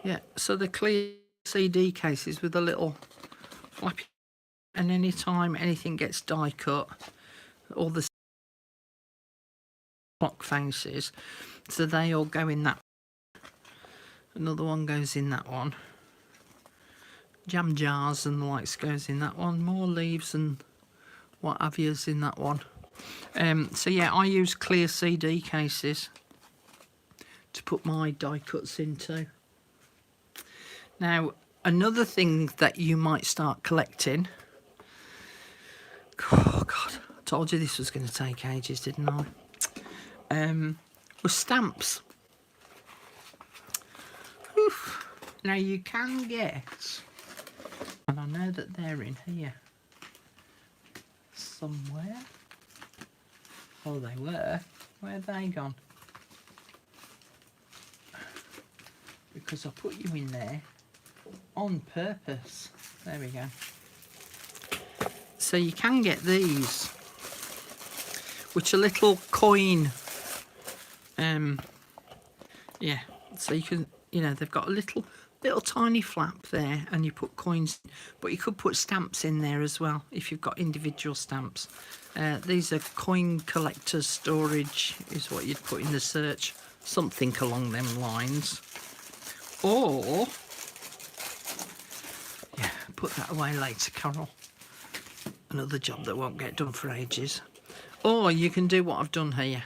Yeah, so the clear CD cases with a little flappy, and any time anything gets die cut, all the clock faces, so they all go in that. Another one goes in that one. jam jars and the likes goes in that one. More leaves and what have yous in that one. So yeah, I use clear CD cases to put my die cuts into. Now, another thing that you might start collecting, oh God, I told you this was going to take ages, didn't I? Was stamps. Oof. Now you can get, and I know that they're in here somewhere. Oh, they were. Where have they gone? Because I put you in there on purpose. There we go. So you can get these, which are little coin. Yeah. So you can, you know, they've got a little tiny flap there, and you put coins. But you could put stamps in there as well if you've got individual stamps. These are coin collectors storage, is what you'd put in the search. Something along them lines. Or, yeah, put that away later, Carol. Another job that won't get done for ages. Or you can do what I've done here.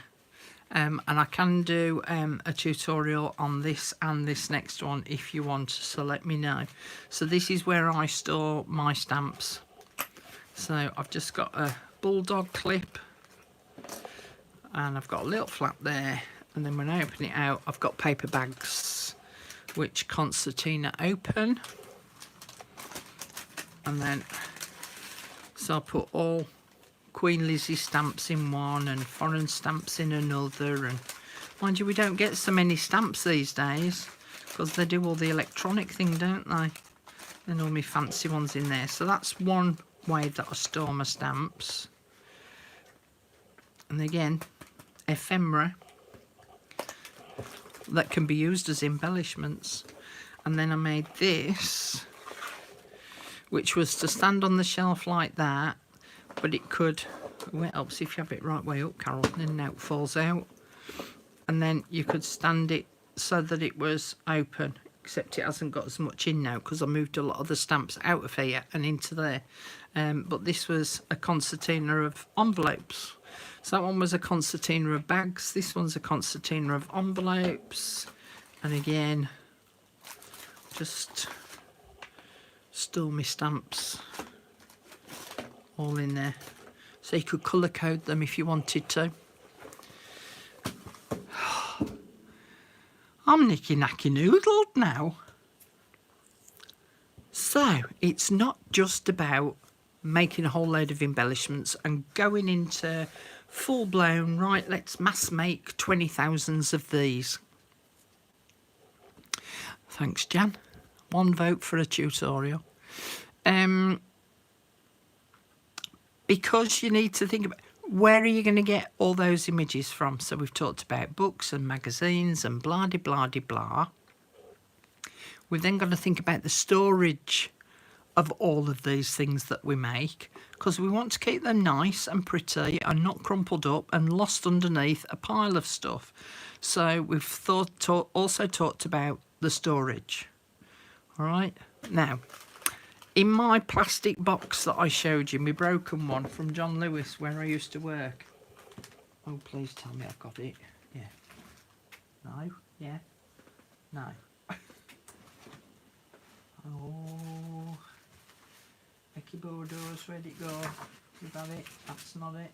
And I can do a tutorial on this and this next one if you want, so let me know. So this is where I store my stamps. So I've just got a bulldog clip, and I've got a little flap there, and then when I open it out, I've got paper bags which concertina open, and then so I'll put all Queen Lizzie stamps in one and foreign stamps in another. And mind you, we don't get so many stamps these days because they do all the electronic thing, don't they? And all my fancy ones in there. So that's one way that I store my stamps. And again, ephemera that can be used as embellishments. And then I made this, which was to stand on the shelf like that, but it could, well, it helps if you have it right way up, Carol, and now it falls out. And then you could stand it so that it was open, except it hasn't got as much in now because I moved a lot of the stamps out of here and into there. But this was a concertina of envelopes. So that one was a concertina of bags. This one's a concertina of envelopes. And again, just store my stamps all in there, so you could colour code them if you wanted to. I'm nicky-nacky noodled now. So it's not just about making a whole load of embellishments and going into full-blown, right, let's mass make 20,000s of these. Thanks, Jan. 1 vote for a tutorial. Because you need to think about where are you going to get all those images from. So we've talked about books and magazines and blah de blah de blah. We've then got to think about the storage of all of these things that we make, because we want to keep them nice and pretty and not crumpled up and lost underneath a pile of stuff. So we've also talked about the storage. All right, now in my plastic box that I showed you, my broken one from John Lewis where I used to work. Oh, please tell me I've got it. Yeah. No. Yeah. No. Oh. Becky Bordeaux, where'd it go? You've had it. That's not it.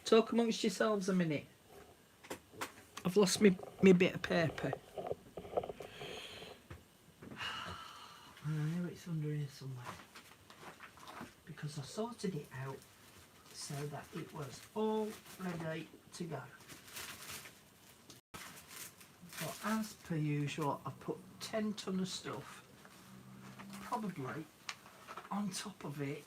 Talk amongst yourselves a minute. I've lost me bit of paper. I know it's under here somewhere, because I sorted it out so that it was all ready to go. But as per usual, I put 10 ton of stuff probably on top of it.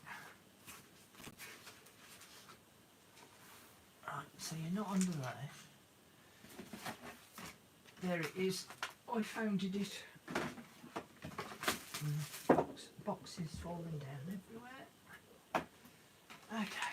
Right, so you're not under there. There it is. I found it. Boxes falling down everywhere. Okay.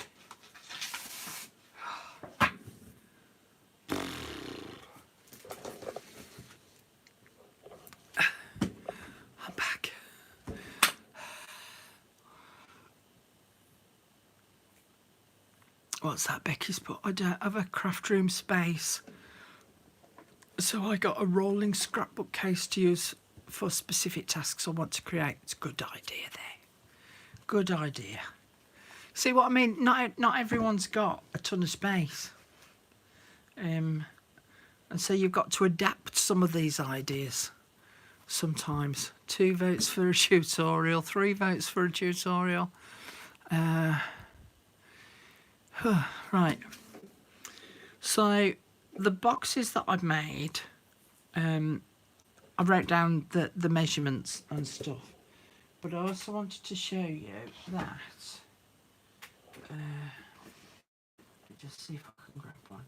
what's that Becky's put? I don't have a craft room space. So I got a rolling scrapbook case to use for specific tasks I want to create. It's a good idea there. Good idea. See what I mean? Not everyone's got a ton of space. And so you've got to adapt some of these ideas sometimes. 2 votes for a tutorial, 3 votes for a tutorial. Right. So the boxes that I've made, I wrote down the measurements and stuff. But I also wanted to show you that. Just see if I can grab one.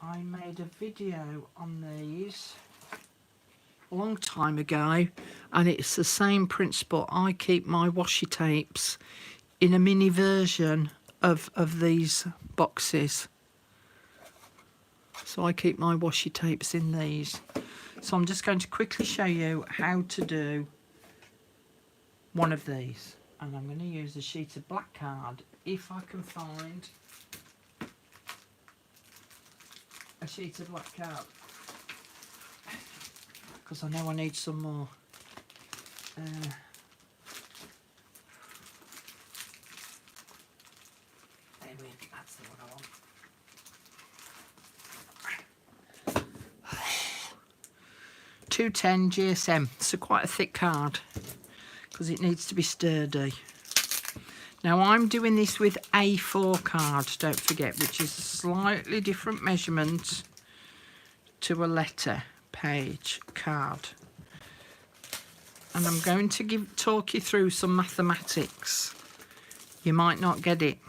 I made a video on these a long time ago, and it's the same principle. I keep my washi tapes in a mini version of these boxes. So I keep my washi tapes in these. So I'm just going to quickly show you how to do one of these. And I'm going to use a sheet of black card if I can find a sheet of black card, because I know I need some more. There we go, that's the one I want. 210 GSM, so quite a thick card because it needs to be sturdy. Now I'm doing this with A4 card, don't forget, which is a slightly different measurement to a letter page card. And I'm going to talk you through some mathematics. You might not get it.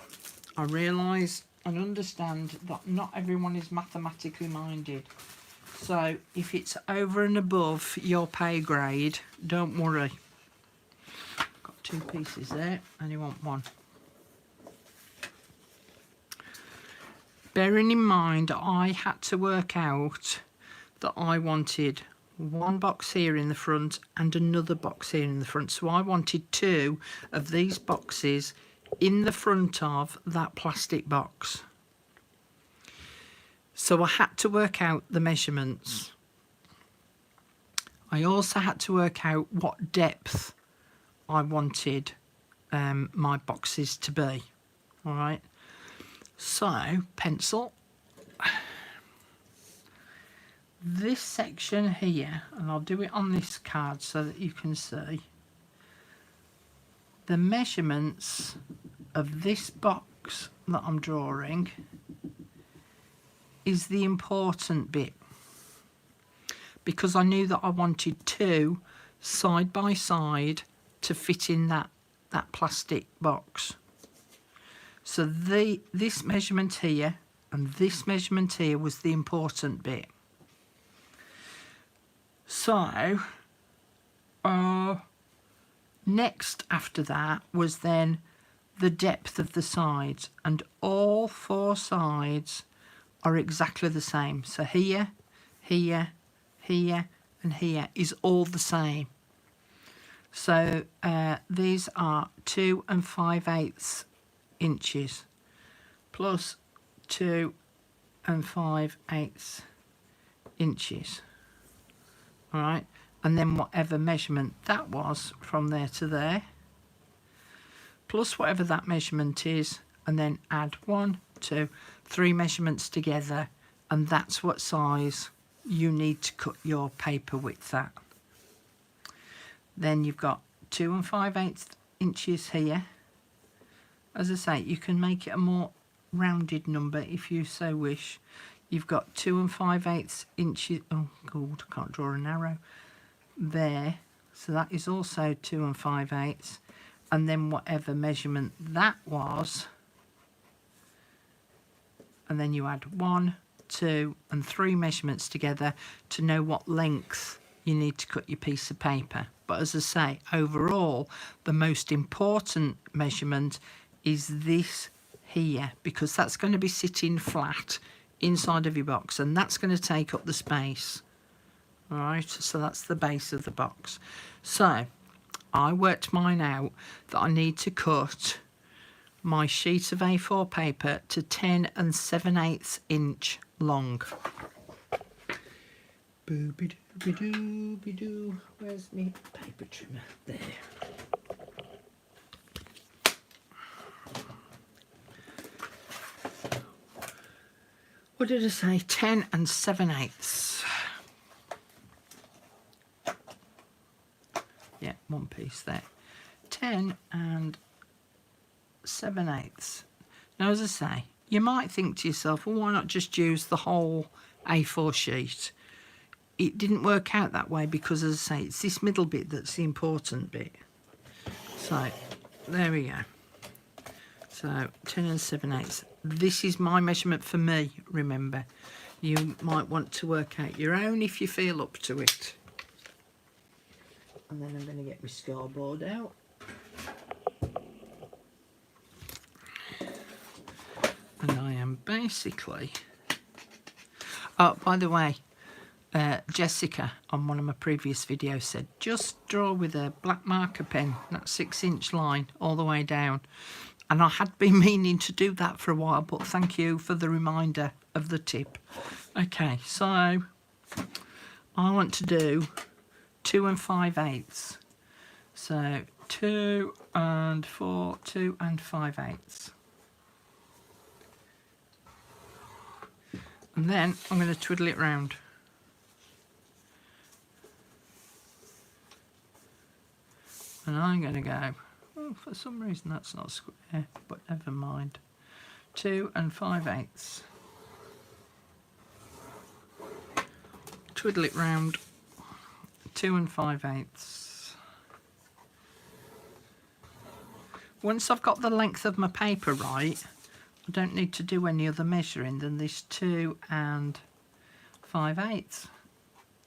I realise and understand that not everyone is mathematically minded. So if it's over and above your pay grade, don't worry. Got 2 pieces there, and you want 1. Bearing in mind, I had to work out that I wanted 1 box here in the front and another box here in the front. So I wanted 2 of these boxes in the front of that plastic box. So I had to work out the measurements. I also had to work out what depth I wanted my boxes to be. All right. So, pencil. This section here, and I'll do it on this card so that you can see the measurements of this box that I'm drawing is the important bit, because I knew that I wanted 2 side by side to fit in that plastic box. So this measurement here and this measurement here was the important bit. So next after that was then the depth of the sides, and all 4 sides are exactly the same. So here, here, here and here is all the same. So these are 2 5/8 inches plus 2 5/8 inches. All right, and then whatever measurement that was from there to there, plus whatever that measurement is, and then add 1, 2, 3 measurements together, and that's what size you need to cut your paper width at. Then you've got 2 5/8 inches here. As I say, you can make it a more rounded number if you so wish. You've got 2 5/8 inches. Oh God, I can't draw an arrow there. So that is also 2 5/8, and then whatever measurement that was, and then you add 1, 2 and 3 measurements together to know what length you need to cut your piece of paper. But as I say, overall, the most important measurement is this here, because that's going to be sitting flat inside of your box, and that's going to take up the space. All right, so that's the base of the box. So I worked mine out that I need to cut my sheet of A4 paper to 10 7/8 inch long. Booby-dooby-dooby-doo. Where's my paper trimmer? There. What did I say? 10 7/8. Yeah, one piece there. 10 7/8. Now, as I say, you might think to yourself, well, why not just use the whole A4 sheet? It didn't work out that way because, as I say, it's this middle bit that's the important bit. So, there we go. So, 10 7/8. This is my measurement for me, remember. You might want to work out your own if you feel up to it. And then I'm going to get my scoreboard out. And I am basically... Oh, by the way, Jessica on one of my previous videos said, just draw with a black marker pen, that 6-inch line all the way down. And I had been meaning to do that for a while, but thank you for the reminder of the tip. Okay, so I want to do 2 5/8. So 2 4, 2 5/8. And then I'm going to twiddle it round. And I'm going to go, oh, for some reason that's not square, but never mind. 2 5/8. Twiddle it round. 2 5/8. Once I've got the length of my paper right, I don't need to do any other measuring than this 2 5/8,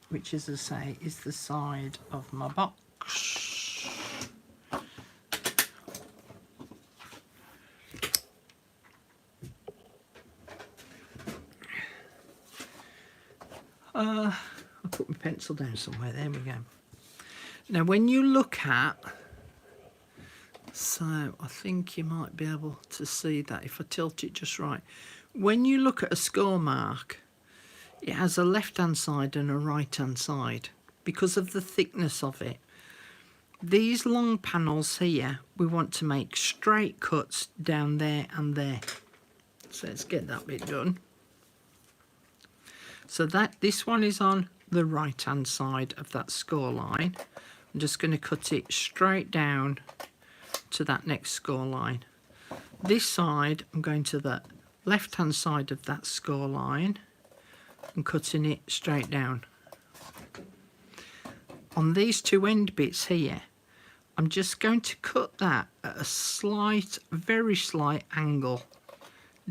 which, as I say, is the side of my box. I'll put my pencil down somewhere. There we go. Now, when you look at, so I think you might be able to see that if I tilt it just right. When you look at a score mark, it has a left-hand side and a right-hand side because of the thickness of it. These long panels here, we want to make straight cuts down there and there. So let's get that bit done. So that this one is on the right hand side of that score line. I'm just going to cut it straight down to that next score line. This side, I'm going to the left hand side of that score line and cutting it straight down. On these two end bits here, I'm just going to cut that at a slight, very slight angle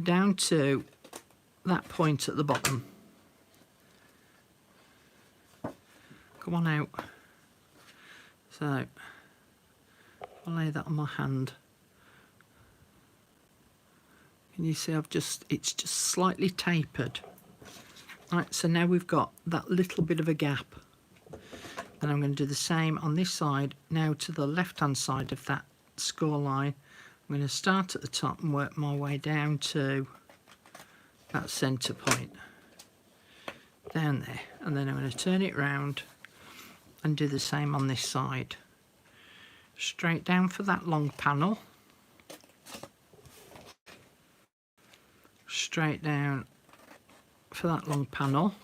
down to that point at the bottom. Come on out. So I'll lay that on my hand. Can you see it's just slightly tapered. Right, so now we've got that little bit of a gap. And I'm going to do the same on this side. Now to the left hand side of that score line, I'm going to start at the top and work my way down to that centre point. Down there. And then I'm going to turn it round and do the same on this side. Straight down for that long panel. Straight down for that long panel.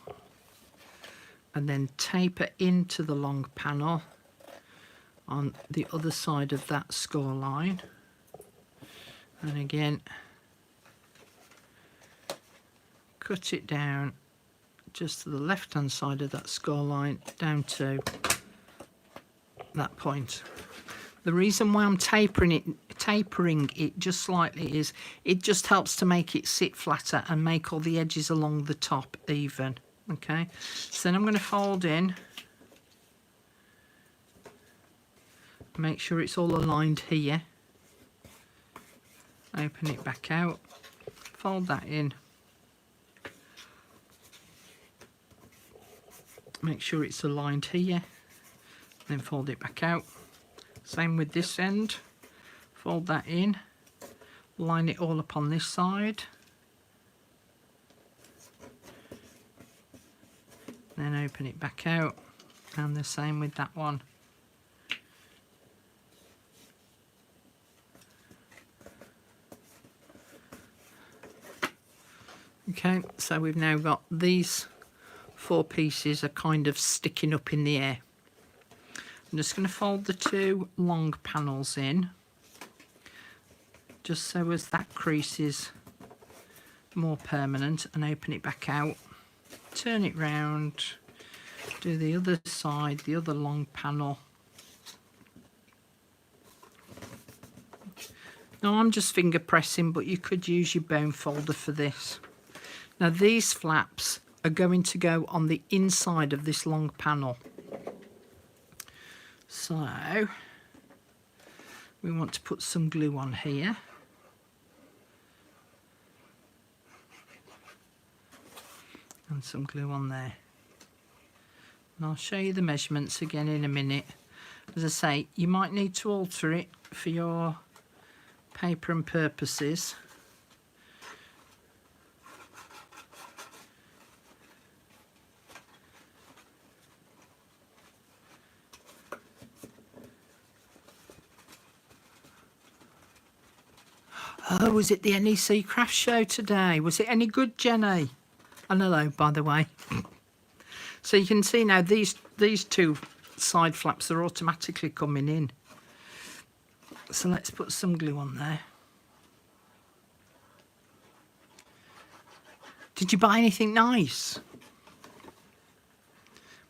And then taper into the long panel on the other side of that score line. And again, cut it down just to the left hand side of that score line down to that point. The reason why I'm tapering it just slightly is it just helps to make it sit flatter and make all the edges along the top even. Okay, so then I'm going to fold in, make sure it's all aligned here, open it back out, fold that in, make sure it's aligned here, then fold it back out. Same with this end, fold that in, line it all up on this side. Then open it back out, and the same with that one. Okay, so we've now got these 4 pieces are kind of sticking up in the air. I'm just going to fold the 2 long panels in, just so as that crease is more permanent, and open it back out, turn it round, do the other side, the other long panel. Now I'm just finger pressing, but you could use your bone folder for this. Now these flaps are going to go on the inside of this long panel. So we want to put some glue on here. And some glue on there. And I'll show you the measurements again in a minute. As I say, you might need to alter it for your paper and purposes. Oh, was it the NEC craft show today? Was it any good, Jenny? And hello, by the way. So you can see now these 2 side flaps are automatically coming in. So let's put some glue on there. Did you buy anything nice?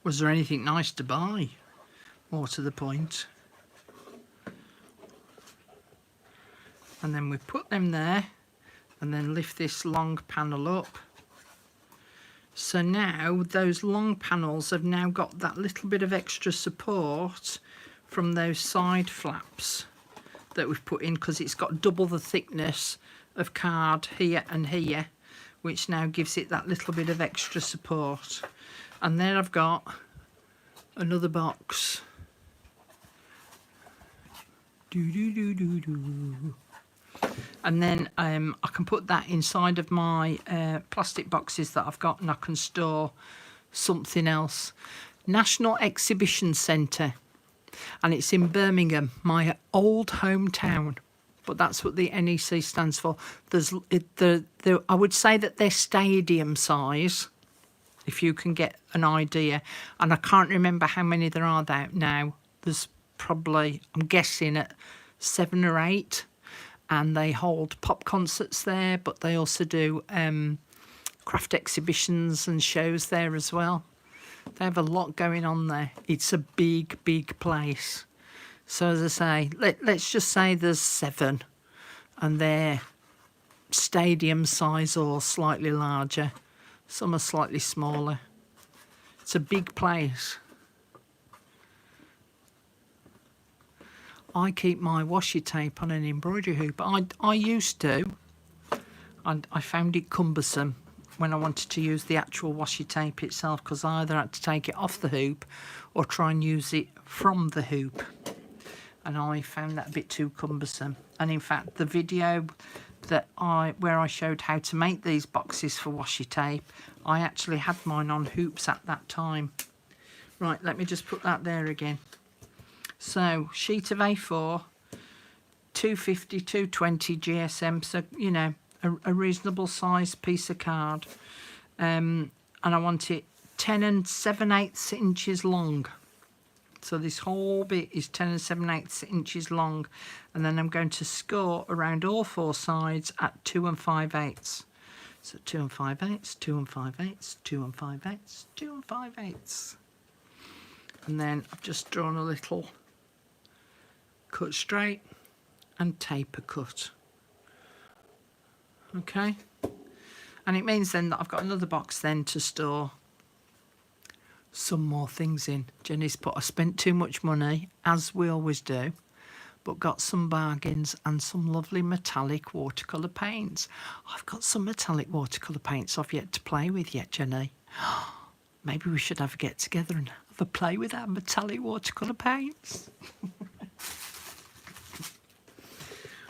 Was there anything nice to buy? More to the point. And then we put them there, and then lift this long panel up. So now those long panels have now got that little bit of extra support from those side flaps that we've put in, because it's got double the thickness of card here and here, which now gives it that little bit of extra support. And then I've got another box. And then I can put that inside of my plastic boxes that I've got, and I can store something else. National Exhibition Centre, and it's in Birmingham, my old hometown, but that's what the NEC stands for. I would say that they're stadium size, if you can get an idea, and I can't remember how many there are there now. There's probably, I'm guessing, at 7 or 8. And they hold pop concerts there, but they also do craft exhibitions and shows there as well. They have a lot going on there. It's a big, big place. So as I say, let's just say there's 7, and they're stadium size or slightly larger. Some are slightly smaller. It's a big place. I keep my washi tape on an embroidery hoop. I used to, and I found it cumbersome when I wanted to use the actual washi tape itself, because I either had to take it off the hoop or try and use it from the hoop, and I found that a bit too cumbersome. And in fact, the video that where I showed how to make these boxes for washi tape, I actually had mine on hoops at that time. Right, let me just put that there again. So sheet of A4, 250, 220 GSM, so you know, a reasonable size piece of card, and I want it 10 7/8 inches long. So this whole bit is 10 7/8 inches long, and then I'm going to score around all 4 sides at 2 5/8. So 2 5/8, 2 5/8, 2 5/8, 2 5/8, and then I've just drawn a little cut straight and taper cut. Okay, and it means then that I've got another box then to store some more things in. Jenny's put, I spent too much money, as we always do, but got some bargains and some lovely metallic watercolour paints. I've got some metallic watercolour paints I've yet to play with yet, Jenny. Maybe we should have a get together and have a play with our metallic watercolour paints.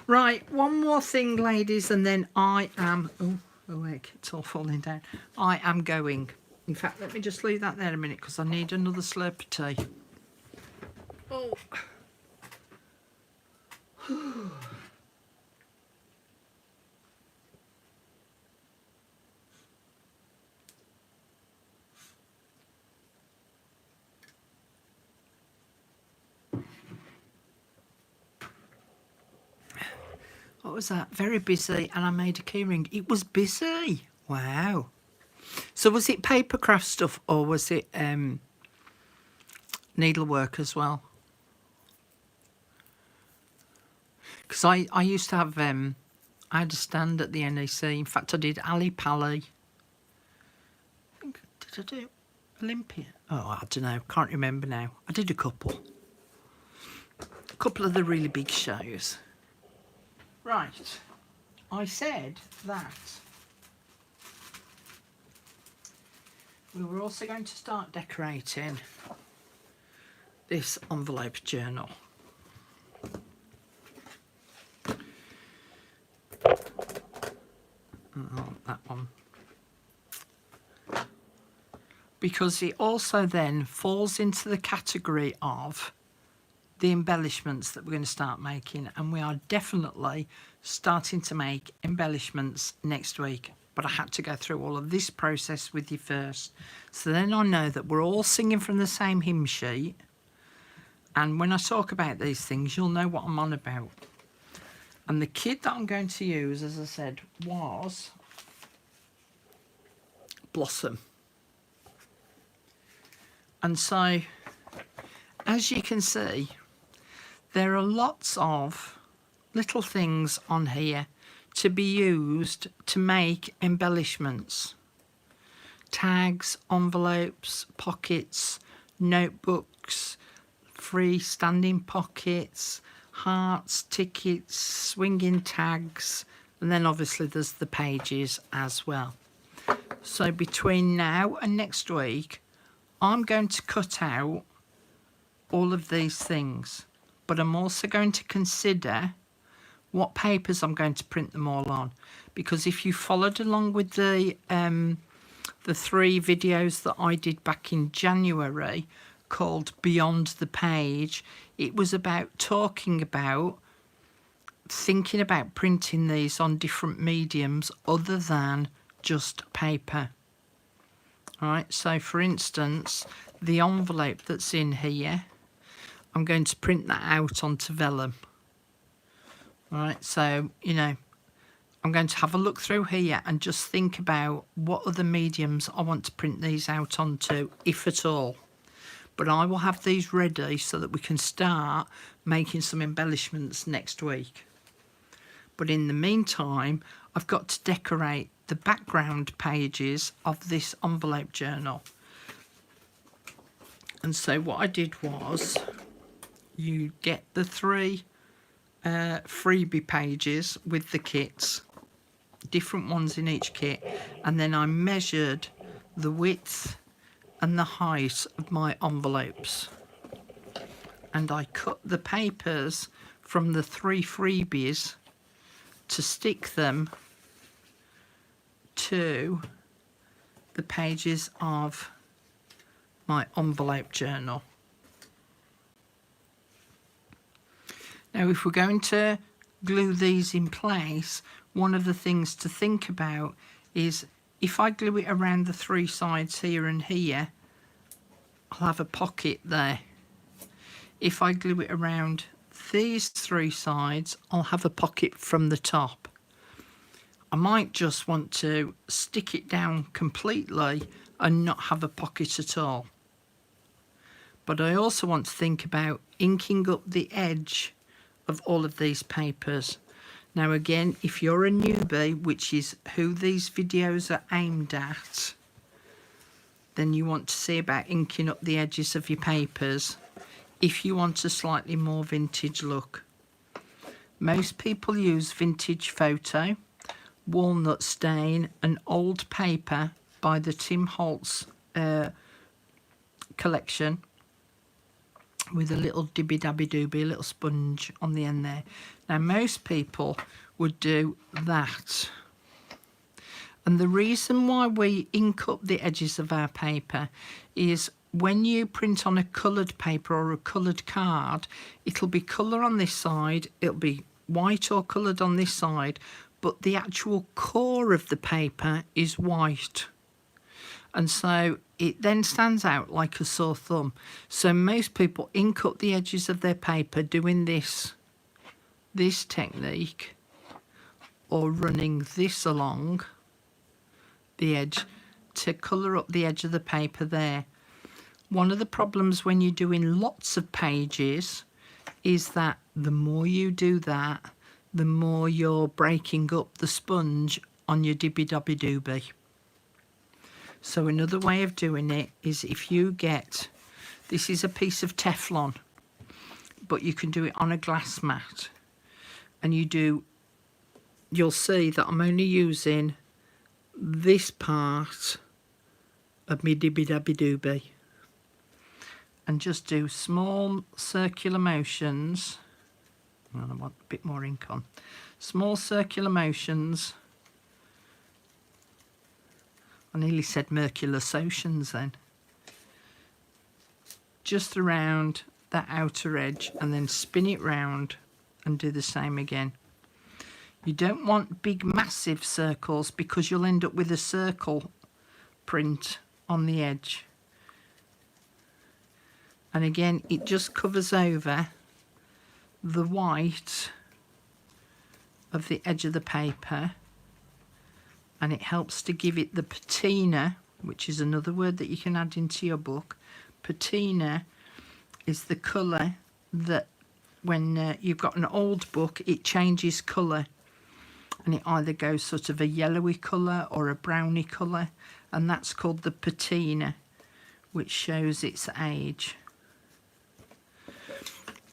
Right, one more thing, ladies, and then I am... Oh, heck, it's all falling down. I am going. In fact, let me just leave that there a minute because I need another slurp of tea. Oh. What was that? Very busy, and I made a keyring. It was busy. Wow. So was it paper craft stuff or was it needlework as well? Because I used to have, I had a stand at the NEC. In fact, I did Ali Pally. Did I do Olympia? Oh, I don't know. Can't remember now. I did a couple. A couple of the really big shows. Right. I said that we were also going to start decorating this envelope journal. That one. Because it also then falls into the category of the embellishments that we're going to start making, and we are definitely starting to make embellishments next week. But I had to go through all of this process with you first, so then I know that we're all singing from the same hymn sheet, and when I talk about these things you'll know what I'm on about. And the kit that I'm going to use, as I said, was Blossom. And so, as you can see, there are lots of little things on here to be used to make embellishments. Tags, envelopes, pockets, notebooks, freestanding pockets, hearts, tickets, swinging tags, and then obviously there's the pages as well. So between now and next week, I'm going to cut out all of these things, but I'm also going to consider what papers I'm going to print them all on, because if you followed along with the 3 videos that I did back in January called Beyond the Page, it was about thinking about printing these on different mediums other than just paper. Alright, so for instance, the envelope that's in here, I'm going to print that out onto vellum. Alright, so, you know, I'm going to have a look through here and just think about what other mediums I want to print these out onto, if at all. But I will have these ready so that we can start making some embellishments next week. But in the meantime, I've got to decorate the background pages of this envelope journal. And so what I did was, you get the 3 freebie pages with the kits, different ones in each kit, and then I measured the width and the height of my envelopes, and I cut the papers from the 3 freebies to stick them to the pages of my envelope journal. Now if we're going to glue these in place, one of the things to think about is if I glue it around the 3 sides here and here, I'll have a pocket there. If I glue it around these 3 sides, I'll have a pocket from the top. I might just want to stick it down completely and not have a pocket at all. But I also want to think about inking up the edge of all of these papers. Now again, if you're a newbie, which is who these videos are aimed at, then you want to see about inking up the edges of your papers if you want a slightly more vintage look. Most people use vintage photo, walnut stain and old paper by the Tim Holtz collection. with a little dibby dabby dooby, a little sponge on the end there. Now most people would do that. And the reason why we ink up the edges of our paper is when you print on a coloured paper or a coloured card, it'll be colour on this side, it'll be white or coloured on this side, but the actual core of the paper is white. And so it then stands out like a sore thumb. So most people ink up the edges of their paper doing this technique, or running this along the edge to colour up the edge of the paper there. One of the problems when you're doing lots of pages is that the more you do that, the more you're breaking up the sponge on your dibby dobby dooby. So another way of doing it is if you get, this is a piece of Teflon, but you can do it on a glass mat, and you'll see that I'm only using this part of my dibby dabby dooby, and just do small circular motions. Well, I want a bit more ink on. Small circular motions. I nearly said merculosotions then. Just around that outer edge, and then spin it round and do the same again. You don't want big massive circles because you'll end up with a circle print on the edge. And again, it just covers over the white of the edge of the paper, and it helps to give it the patina, which is another word that you can add into your book. Patina is the colour that when you've got an old book, it changes colour, and it either goes sort of a yellowy colour or a browny colour, and that's called the patina, which shows its age.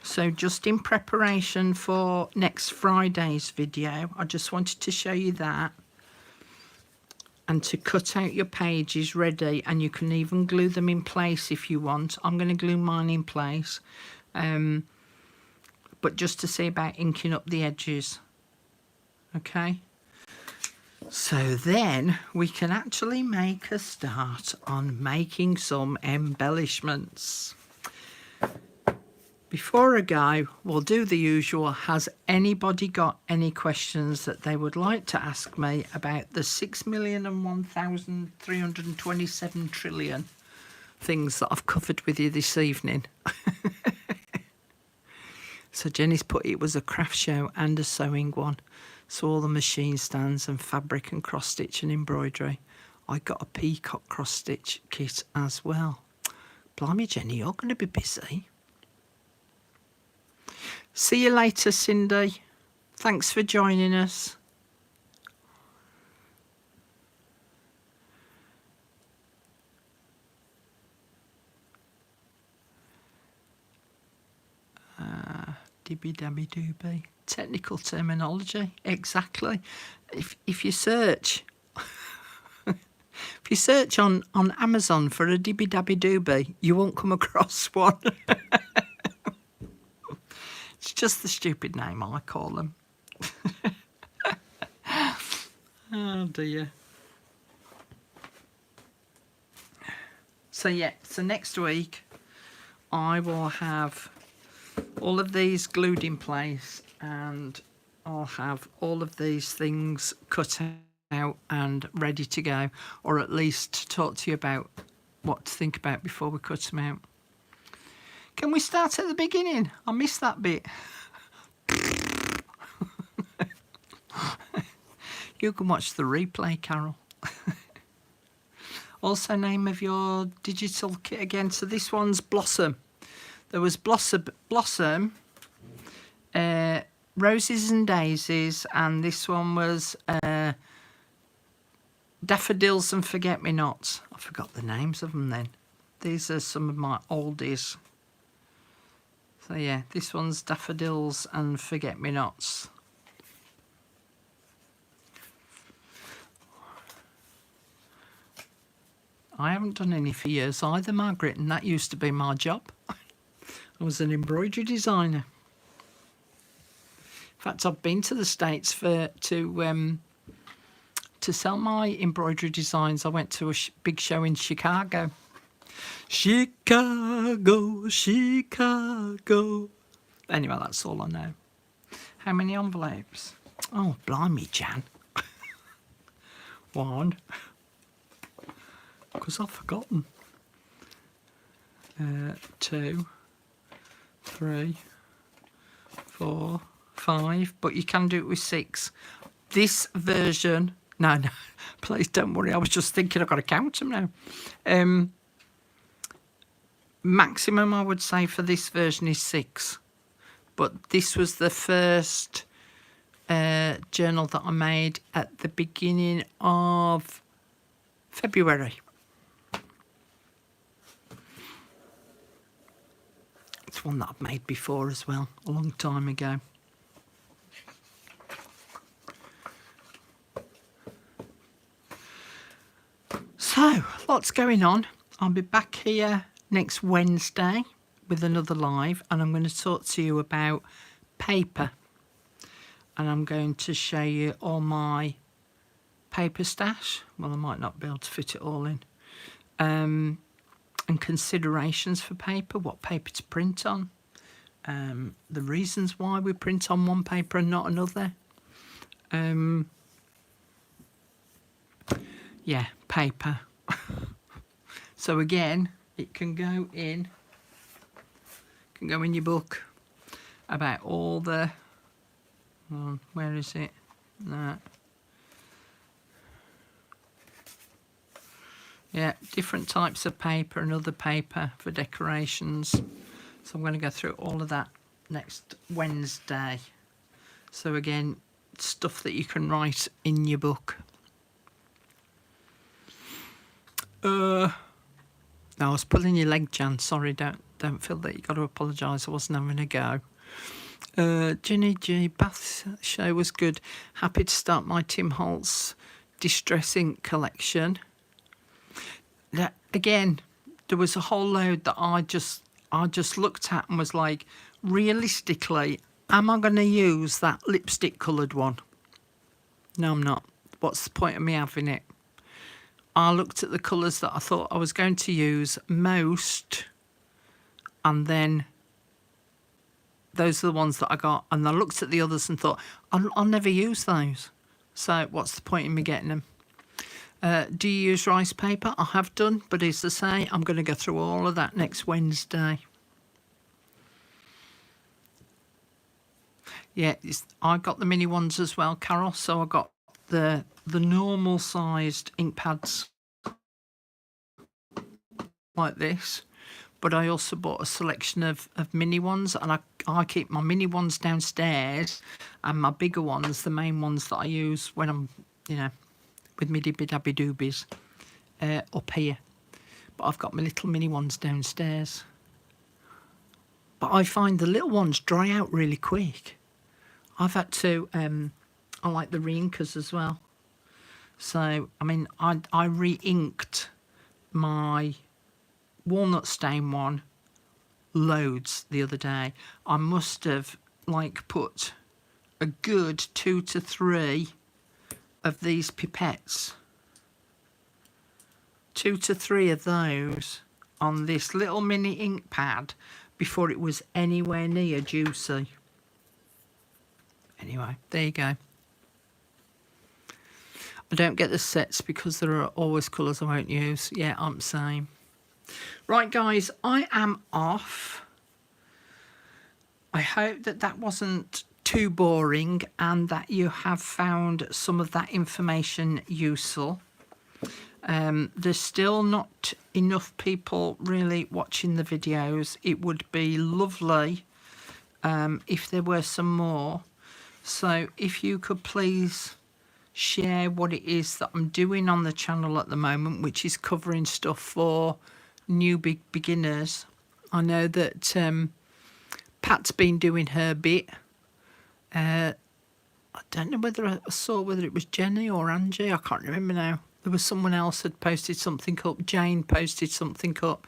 So just in preparation for next Friday's video, I just wanted to show you that, and to cut out your pages ready, and you can even glue them in place if you want. I'm going to glue mine in place, but just to see about inking up the edges. Okay, so then we can actually make a start on making some embellishments. Before I go, we'll do the usual. Has anybody got any questions that they would like to ask me about the 6,001,327 trillion things that I've covered with you this evening? So Jenny's put it was a craft show and a sewing one. So all the machine stands and fabric and cross stitch and embroidery. I got a peacock cross stitch kit as well. Blimey, Jenny, you're going to be busy. See you later, Cindy. Thanks for joining us. Dibby dabby dooby. Technical terminology. Exactly. If you search if you search on Amazon for a dibby dabby dooby, you won't come across one. It's just the stupid name I call them. Oh dear. So yeah, so next week I will have all of these glued in place, and I'll have all of these things cut out and ready to go, or at least talk to you about what to think about before we cut them out. Can we start at the beginning? I missed that bit. You can watch the replay, Carol. Also, name of your digital kit again. So this one's Blossom. There was Blossom, Roses and Daisies, and this one was Daffodils and Forget-Me-Nots. I forgot the names of them then. These are some of my oldies. So yeah, this one's Daffodils and Forget-Me-Nots. I haven't done any for years either, Margaret, and that used to be my job. I was an embroidery designer. In fact, I've been to the States to sell my embroidery designs. I went to a big show in Chicago. Chicago, Chicago. Anyway, that's all I know. How many envelopes? Oh, blimey, Jan. 1. Because I've forgotten. 2, 3, 4, 5. But you can do it with 6. This version... No, please don't worry. I was just thinking I've got to count them now. Maximum, I would say, for this version is 6. But this was the first journal that I made at the beginning of February. It's one that I've made before as well, a long time ago. So, lots going on. I'll be back here next Wednesday with another live, and I'm going to talk to you about paper. And I'm going to show you all my paper stash. Well, I might not be able to fit it all in. And considerations for paper, what paper to print on. The reasons why we print on one paper and not another. Yeah, paper. So again, it can go in your book about all the... where is it? No. Yeah, different types of paper and other paper for decorations. So I'm going to go through all of that next Wednesday. So again, stuff that you can write in your book. No, I was pulling your leg, Jan. Sorry, don't feel that you got to apologise. I wasn't having a go. Ginny G, bath show was good. Happy to start my Tim Holtz Distress Ink collection. Again, there was a whole load that I just looked at and was like, realistically, am I going to use that lipstick coloured one? No, I'm not. What's the point of me having it? I looked at the colours that I thought I was going to use most, and then those are the ones that I got, and I looked at the others and thought, I'll never use those. So what's the point in me getting them? Do you use rice paper? I have done, but as I say, I'm going to go through all of that next Wednesday. Yeah, I got the mini ones as well, Carol. So I got the normal sized ink pads like this, but I also bought a selection of mini ones, and I keep my mini ones downstairs, and my bigger ones, the main ones that I use when I'm, with me dibby dabby doobies, up here. But I've got my little mini ones downstairs. But I find the little ones dry out really quick. I've had to, I like the re-inkers as well. So, I mean, I re-inked my walnut stain one loads the other day. I must have, put a good 2 to 3 of these pipettes. 2 to 3 of those on this little mini ink pad before it was anywhere near juicy. Anyway, there you go. I don't get the sets because there are always colours I won't use. Yeah, I'm the same. Right, guys, I am off. I hope that wasn't too boring and that you have found some of that information useful. There's still not enough people really watching the videos. It would be lovely if there were some more. So if you could please share what it is that I'm doing on the channel at the moment, which is covering stuff for new beginners. I know that Pat's been doing her bit. I don't know whether I saw whether it was Jenny or Angie. I can't remember now. There was someone else had posted something up. Jane posted something up,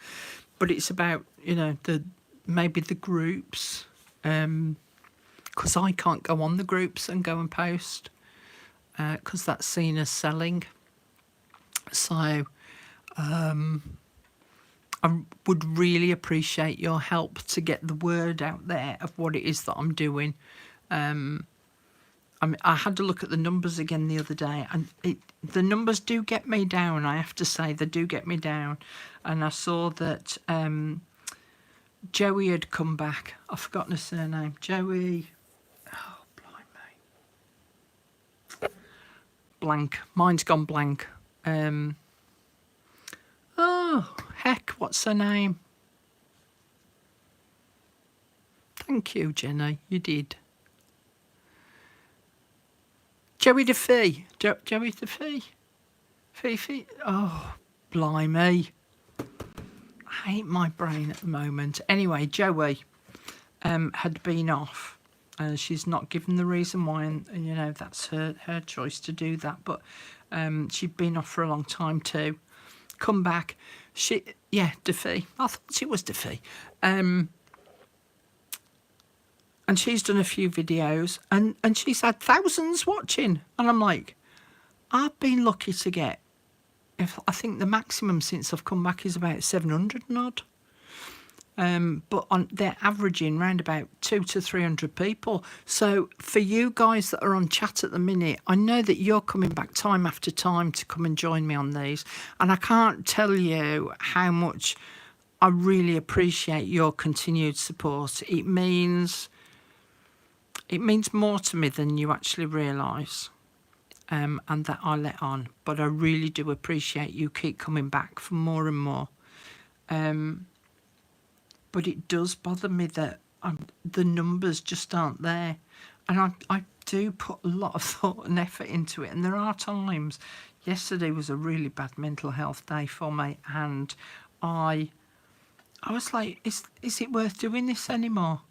but it's about the maybe the groups, because I can't go on the groups and go and post, because that's seen as selling. So I would really appreciate your help to get the word out there of what it is that I'm doing. I had to look at the numbers again the other day, and the numbers do get me down. I have to say, they do get me down. And I saw that Joey had come back. I've forgotten her surname. Joey. Oh, blimey. Blank. Mine's gone blank. Oh, heck, what's her name? Thank you, Jenny. You did. Joey DeFee. Joey DeFee. Fifi. Oh, blimey. I hate my brain at the moment. Anyway, Joey had been off. She's not given the reason why, and you know, that's her choice to do that. But she'd been off for a long time too. Come back. DeFee. I thought it was DeFee. And she's done a few videos, and she's had thousands watching. And I'm like, I've been lucky to get, I think the maximum since I've come back is about 700 and odd. But they're averaging around about 200 to 300 people. So for you guys that are on chat at the minute, I know that you're coming back time after time to come and join me on these. And I can't tell you how much I really appreciate your continued support. It means more to me than you actually realise, and that I let on. But I really do appreciate you keep coming back for more and more. But it does bother me that the numbers just aren't there. And I do put a lot of thought and effort into it. And there are times, yesterday was a really bad mental health day for me. And I was like, is it worth doing this anymore?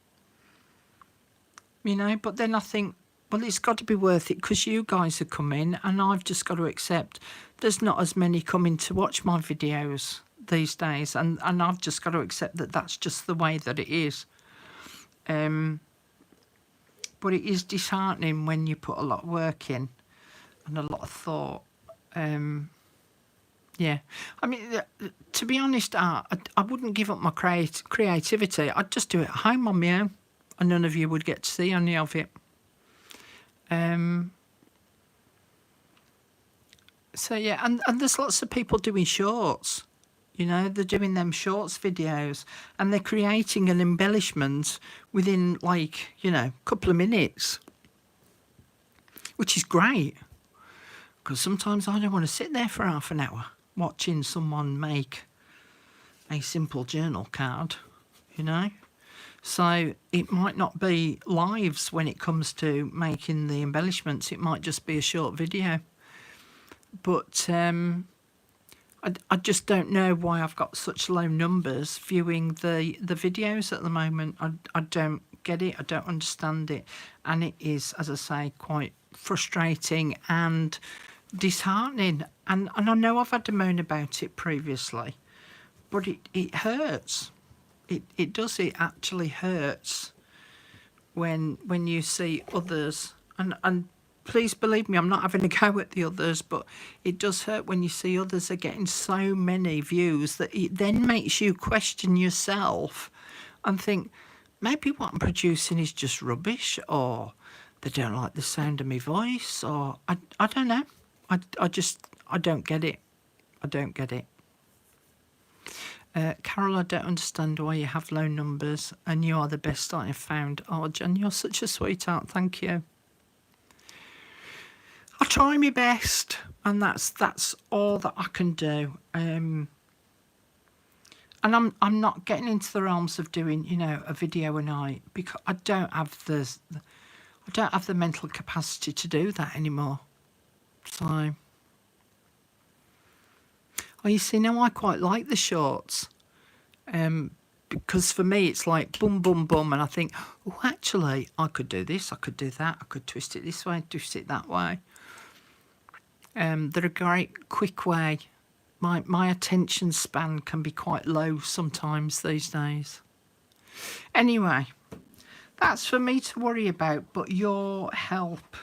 You know, but then I think, well, it's got to be worth it because you guys are coming, and I've just got to accept there's not as many coming to watch my videos these days, and I've just got to accept that that's just the way that it is. But it is disheartening when you put a lot of work in and a lot of thought. Yeah, I mean, to be honest, I wouldn't give up my creativity. I'd just do it at home on my own, and none of you would get to see any of it. So yeah, and there's lots of people doing shorts. You know, they're doing them shorts videos, and they're creating an embellishment within, like, you know, a couple of minutes, which is great. Because sometimes I don't want to sit there for half an hour watching someone make a simple journal card, you know. So it might not be lives when it comes to making the embellishments. It might just be a short video. But I just don't know why I've got such low numbers viewing the videos at the moment. I don't get it. I don't understand it. And it is, as I say, quite frustrating and disheartening. And I know I've had to moan about it previously, but it hurts. It does. It actually hurts when you see others. And please believe me, I'm not having a go at the others, but it does hurt when you see others are getting so many views that it then makes you question yourself and think, maybe what I'm producing is just rubbish, or they don't like the sound of my voice, or I don't know. I don't get it. I don't get it. Carol, I don't understand why you have low numbers, and you are the best I have found. Oh, Jen, you're such a sweetheart. Thank you. I try my best, and that's all that I can do. And I'm not getting into the realms of doing, you know, a video a night, because I don't have the mental capacity to do that anymore. So, oh, you see, now I quite like the shorts, because for me it's like boom, boom, boom, and I think, oh, actually, I could do this, I could do that, I could twist it this way, twist it that way. They're a great quick way. My attention span can be quite low sometimes these days. Anyway, that's for me to worry about, but your help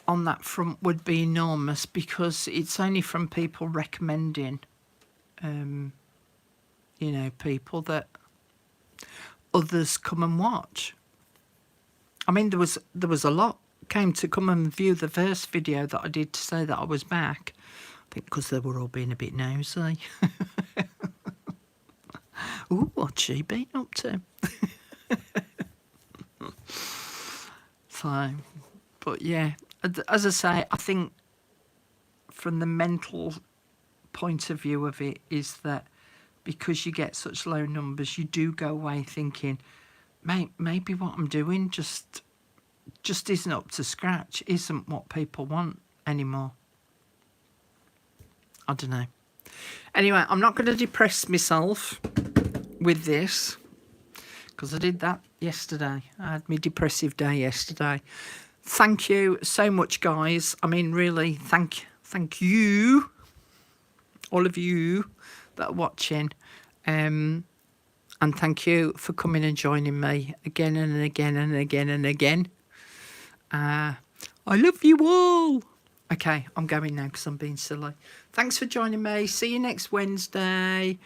on that front would be enormous, because it's only from people recommending, you know, people that others come and watch. I mean, there was a lot came to come and view the first video that I did to say that I was back. I think because they were all being a bit nosy. Ooh, what's she been up to? So, but yeah, as I say, I think from the mental point of view of it is that because you get such low numbers, you do go away thinking, maybe what I'm doing just isn't up to scratch, isn't what people want anymore. I don't know. Anyway, I'm not going to depress myself with this, because I did that yesterday. I had my depressive day yesterday. Thank you so much, guys. I mean, really, thank you, all of you that are watching. And thank you for coming and joining me again and again and again and again. I love you all. Okay, I'm going now because I'm being silly. Thanks for joining me. See you next Wednesday.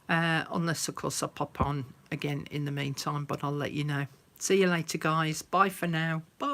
Unless, of course, I pop on again in the meantime, but I'll let you know. See you later, guys. Bye for now. Bye.